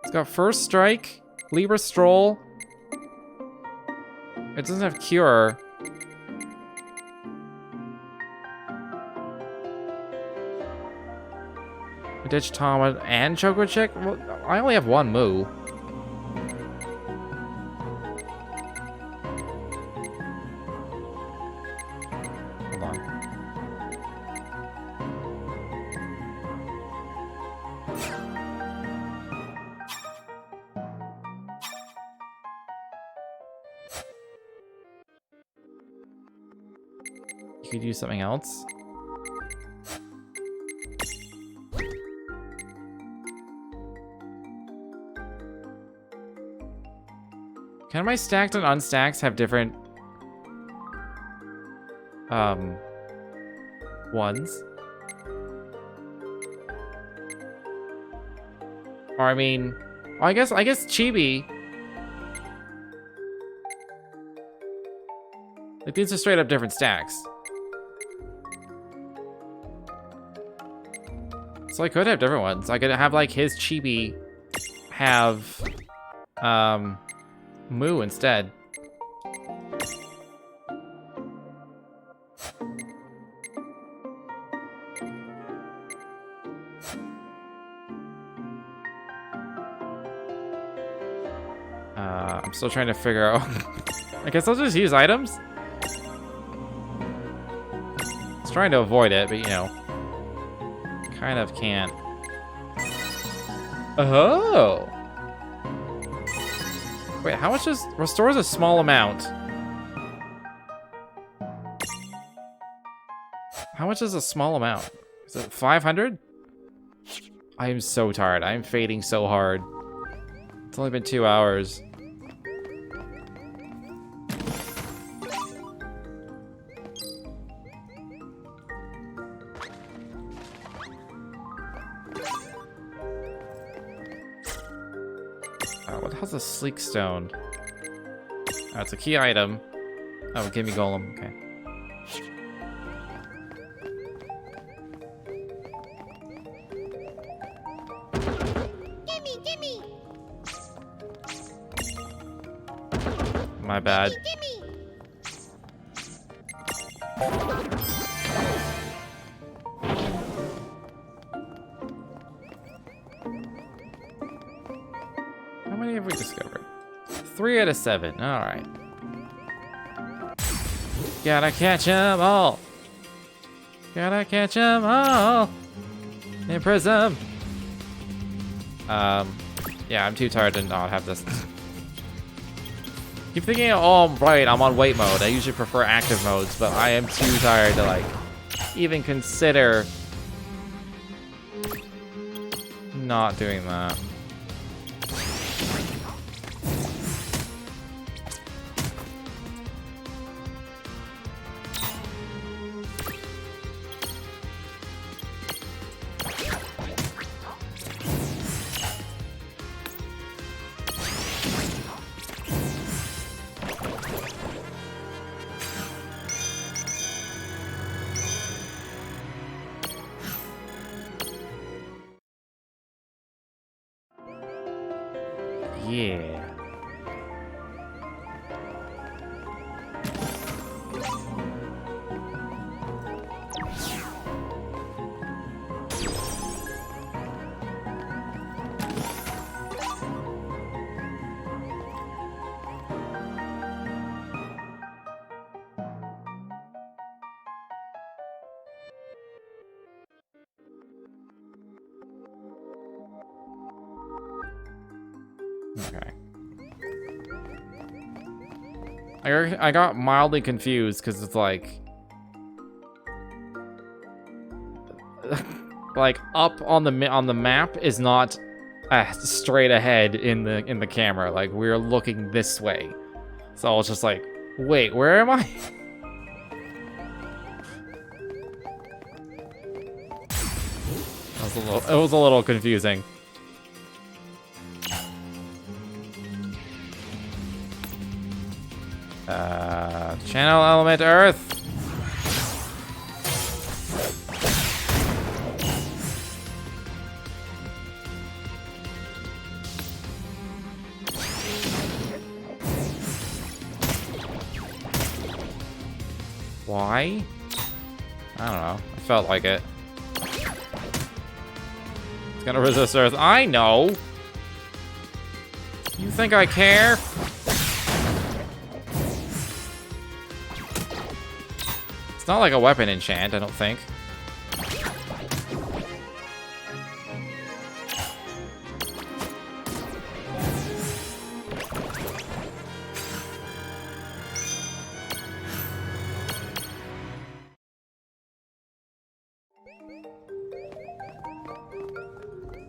It's got first strike, Libra stroll. It doesn't have cure. Ditch Tama and Choco Chick? Well, I only have 1 moo. Hold on. You could use something else. Can my stacked and unstacked have different ones? Or I mean, well, I guess Chibi. Like these are straight up different stacks. So I could have different ones. I could have like his Chibi have Moo instead. I'm still trying to figure out. I guess I'll just use items. I was trying to avoid it, but you know, kind of can't. Oh. Wait, how much is restores a small amount? How much is a small amount? Is it 500? I am so tired. I'm fading so hard. It's only been 2 hours. What the hell's a sleek stone? Oh, it's a key item. Oh, give me golem. Okay. Gimme! My bad. How many have we discovered? 3 out of 7. All right. Gotta catch 'em all. Gotta catch 'em all. In Prism. Yeah, I'm too tired to not have this. Keep thinking, oh, right, I'm on wait mode. I usually prefer active modes, but I am too tired to, like, even consider not doing that. Yeah. Okay. I got mildly confused because it's like up on the map is not straight ahead in the camera. Like we're looking this way, so I was just like, wait, where am I? It was a little confusing. Channel element Earth. Why? I don't know. I felt like it. It's gonna resist Earth. I know. You think I care? It's not like a weapon enchant, I don't think.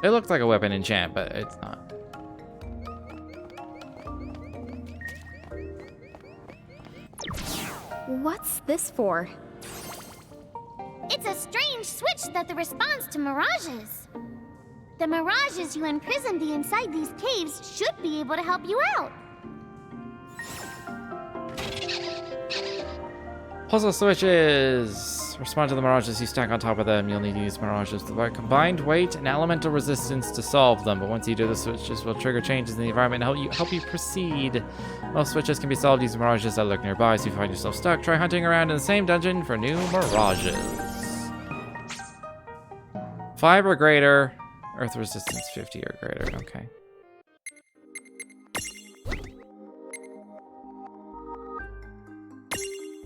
It looks like a weapon enchant, but it's not. What's this for? It's a strange switch that responds to mirages. The mirages you imprisoned inside these caves should be able to help you out. Puzzle switches. respond to the mirages you stack on top of them. You'll need to use mirages with a combined weight and elemental resistance to solve them. But once you do, the switches will trigger changes in the environment and help you proceed. Most switches can be solved using mirages that look nearby. So if you find yourself stuck, try hunting around in the same dungeon for new mirages. 5 or greater. Earth resistance 50 or greater. Okay.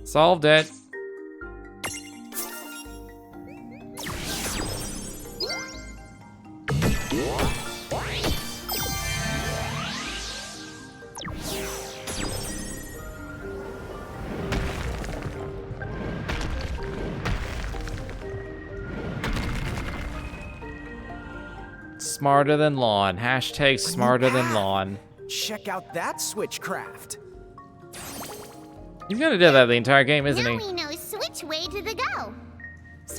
Solved it. Smarter than lawn. Hashtag smarter than lawn. Check out that switchcraft. He's gonna do that the entire game, isn't Now he? we know which way to the go.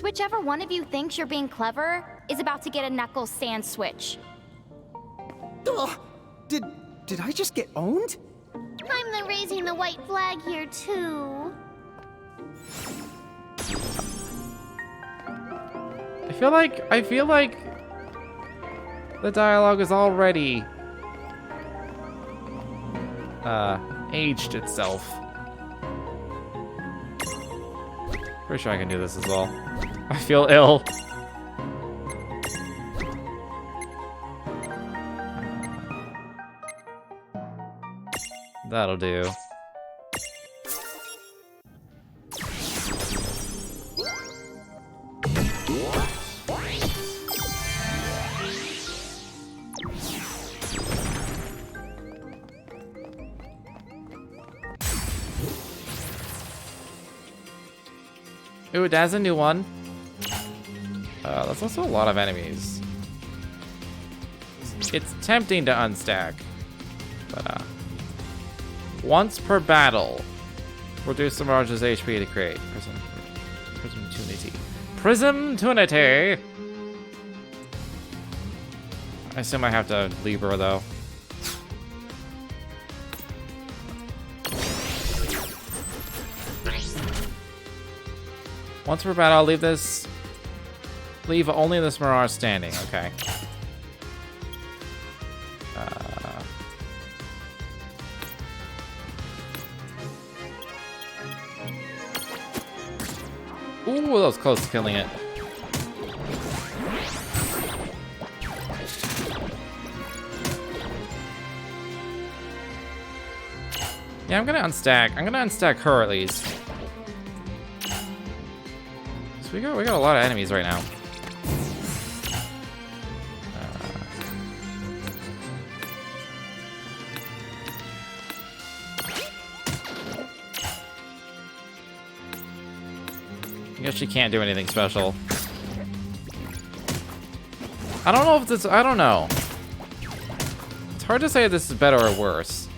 Whichever one of you thinks you're being clever is about to get a knuckles sand switch. Ugh, did I just get owned? I'm the raising the white flag here too. I feel like the dialogue is already aged itself. Pretty sure I can do this as well. I feel ill. That'll do. Ooh, that's a new one. That's also a lot of enemies. It's tempting to unstack, but once per battle, reduce the Mirage's HP to create Prism Tunity. I assume I have to leave her though. Once per battle, I'll leave only this Mirage standing, okay. Ooh, that was close to killing it. Yeah, I'm gonna unstack her at least. So we got a lot of enemies right now. I guess she can't do anything special. I don't know if this. I don't know. It's hard to say if this is better or worse.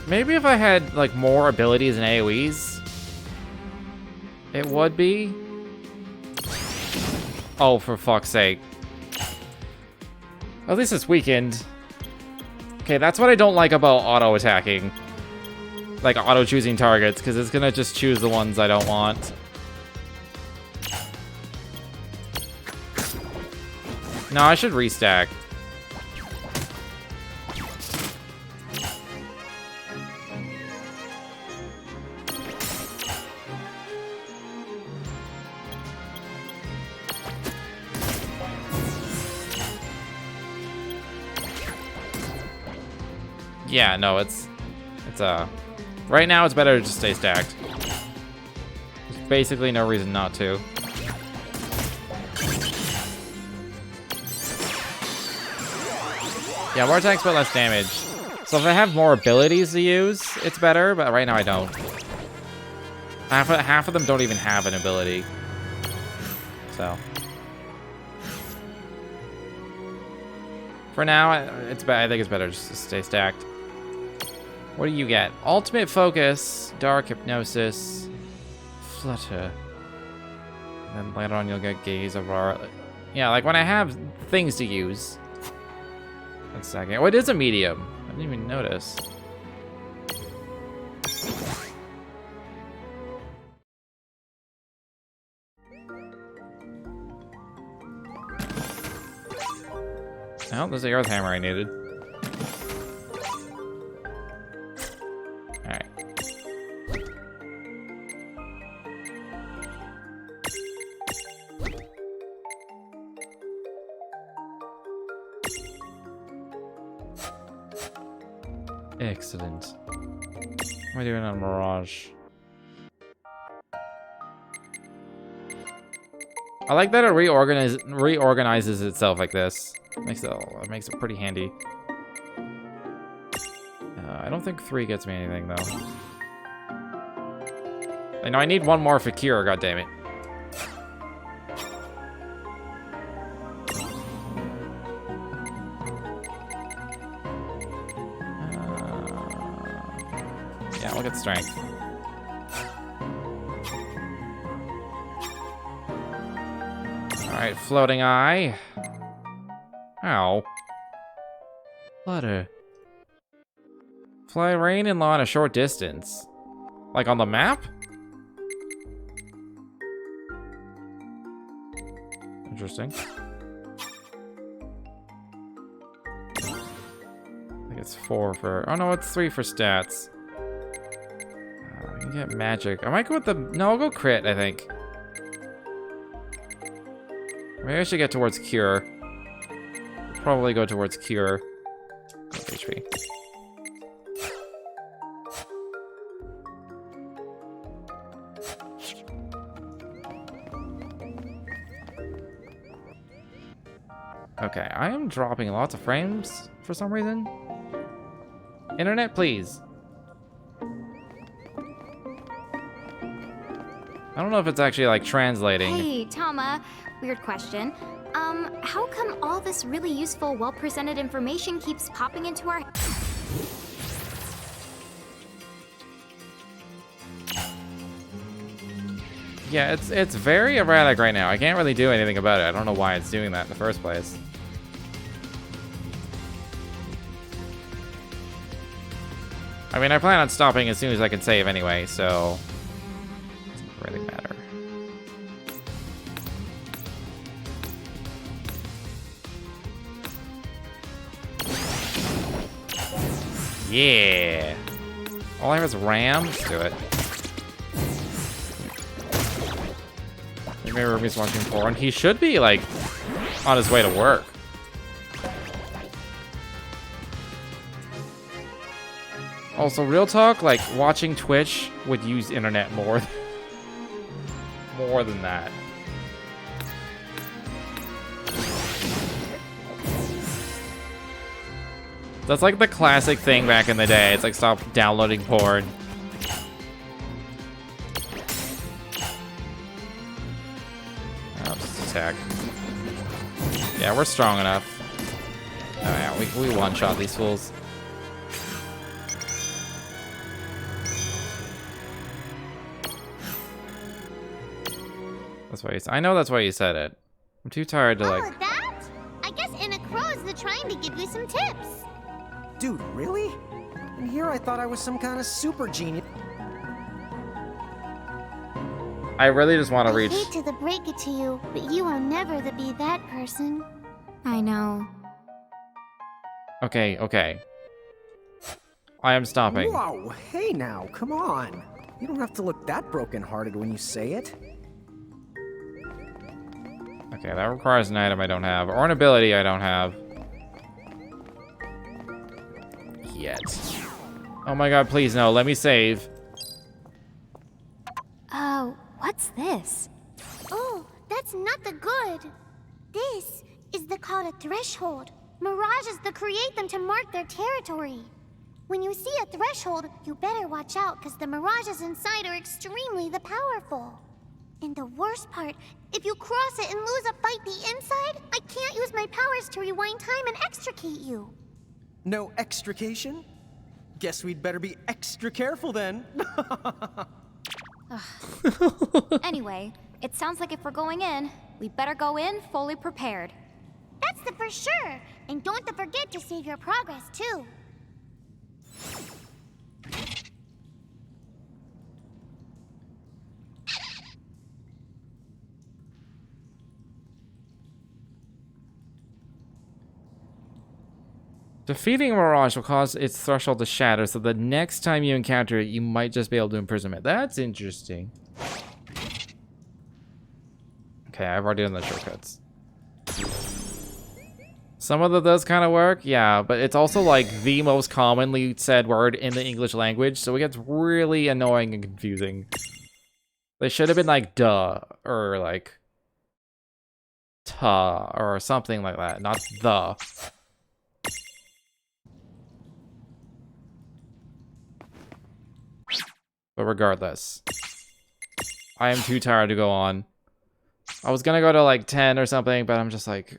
Maybe if I had like more abilities and AoEs, it would be. Oh, for fuck's sake. At least it's weakened. Okay, that's what I don't like about auto-attacking. Like, auto-choosing targets, because it's gonna just choose the ones I don't want. No, I should restack. Yeah, no, it's right now it's better to just stay stacked. There's basically no reason not to. Yeah, more attacks but less damage. So if I have more abilities to use, it's better, but right now I don't. Half of them don't even have an ability. So for now, I think it's better just to stay stacked. What do you get? Ultimate Focus, Dark Hypnosis, Flutter. And then later on you'll get Gaze of Aurora. Yeah, like when I have things to use. One second. Oh, it is a medium. didn't even notice. Oh, there's the earth hammer I needed. Alright. Excellent. What am I doing on Mirage? I like that it reorganizes itself like this. It makes it pretty handy. I don't think 3 gets me anything though. I know I need one more for Cure, goddammit. Yeah, look at strength. Alright, floating eye. Ow. Flutter. Fly rain and law in a short distance. Like on the map? Interesting. I think it's 4 for... Oh no, it's 3 for stats. I can get magic. I might go with the... No, I'll go crit, I think. Maybe I should get towards Cure. Probably go towards Cure. HP. Okay, I am dropping lots of frames for some reason. Internet, please. I don't know if it's actually like translating. Hey, Tama. Weird question. How come all this really useful, well-presented information keeps popping into our... Yeah, it's very erratic right now. I can't really do anything about it. I don't know why it's doing that in the first place. I mean, I plan on stopping as soon as I can save anyway, so... It doesn't really matter. Yeah! All I have is RAM. Let's do it. Maybe Ruby's watching porn. He should be, like, on his way to work. Also, real talk, like, watching Twitch would use internet more than that. That's like the classic thing back in the day. It's like, stop downloading porn. Oh, just attack. Yeah, we're strong enough. Oh yeah, we one-shot these fools. That's why I know that's why you said it. I'm too tired to like... Oh, that? I guess Anna Crow's trying to give you some tips. Dude, really? And here I thought I was some kind of super genius. I really just want to reach... I hate to break it to you, but you will never be that person. I know. Okay, okay. I am stopping. Whoa, hey now, come on. You don't have to look that broken-hearted when you say it. Okay, that requires an item I don't have, or an ability I don't have. Yet. Oh my god, please no, let me save. Oh, what's this? Oh, that's not the good. This is called a threshold. Mirages create them to mark their territory. When you see a threshold, you better watch out because the mirages inside are extremely powerful. And the worst part, if you cross it and lose a fight the inside, I can't use my powers to rewind time and extricate you. No extrication? Guess we'd better be extra careful then. Anyway, it sounds like if we're going in, we better go in fully prepared. That's for sure. And don't forget to save your progress too. Defeating a Mirage will cause its threshold to shatter, so the next time you encounter it, you might just be able to imprison it. That's interesting. Okay, I've already done the shortcuts. Some of those kind of work, yeah, but it's also like the most commonly said word in the English language, so it gets really annoying and confusing. They should have been like duh, or like ta, or something like that, not the. But regardless, I am too tired to go on. I was gonna go to like 10 or something, but I'm just like,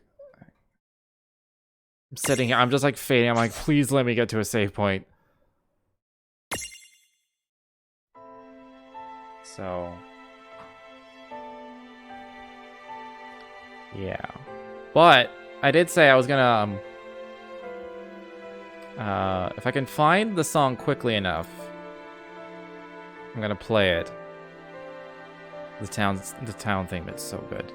I'm sitting here, I'm just like fading. I'm like, please let me get to a save point. So, yeah. But I did say I was gonna, if I can find the song quickly enough, I'm gonna play it. The town theme, it's so good.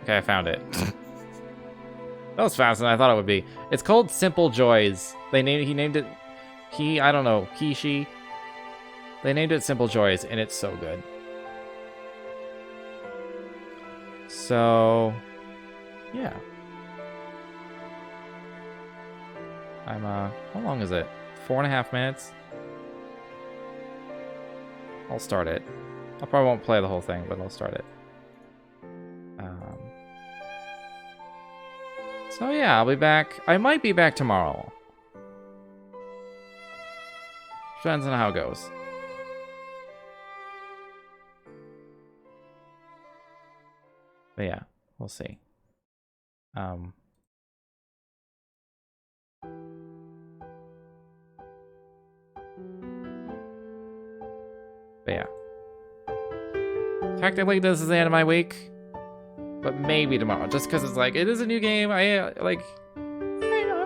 Okay, I found it. That was faster than I thought it would be. It's called Simple Joys. He named it, I don't know, she. They named it Simple Joys, and it's so good. So, yeah. How long is it? 4.5 minutes? I'll start it. I probably won't play the whole thing, but I'll start it. So yeah, I'll be back. I might be back tomorrow. Depends on how it goes. But yeah, we'll see. But yeah. Technically, this is the end of my week. But maybe tomorrow, just because it's like, it is a new game. I'm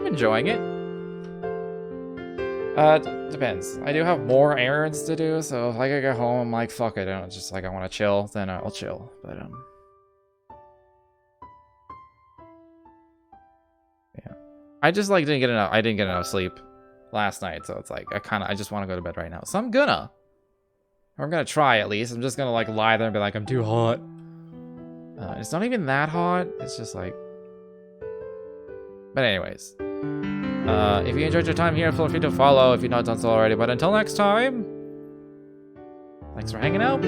enjoying it. Depends. I do have more errands to do, so if I could go home, I'm like, fuck it. I don't just like, I want to chill, then I'll chill. But, yeah. I just, like, didn't get enough sleep last night, so it's like, I just want to go to bed right now. So I'm gonna try, at least. I'm just gonna, like, lie there and be like, I'm too hot. It's not even that hot. It's just like... But anyways. If you enjoyed your time here, feel free to follow if you've not done so already. But until next time... Thanks for hanging out.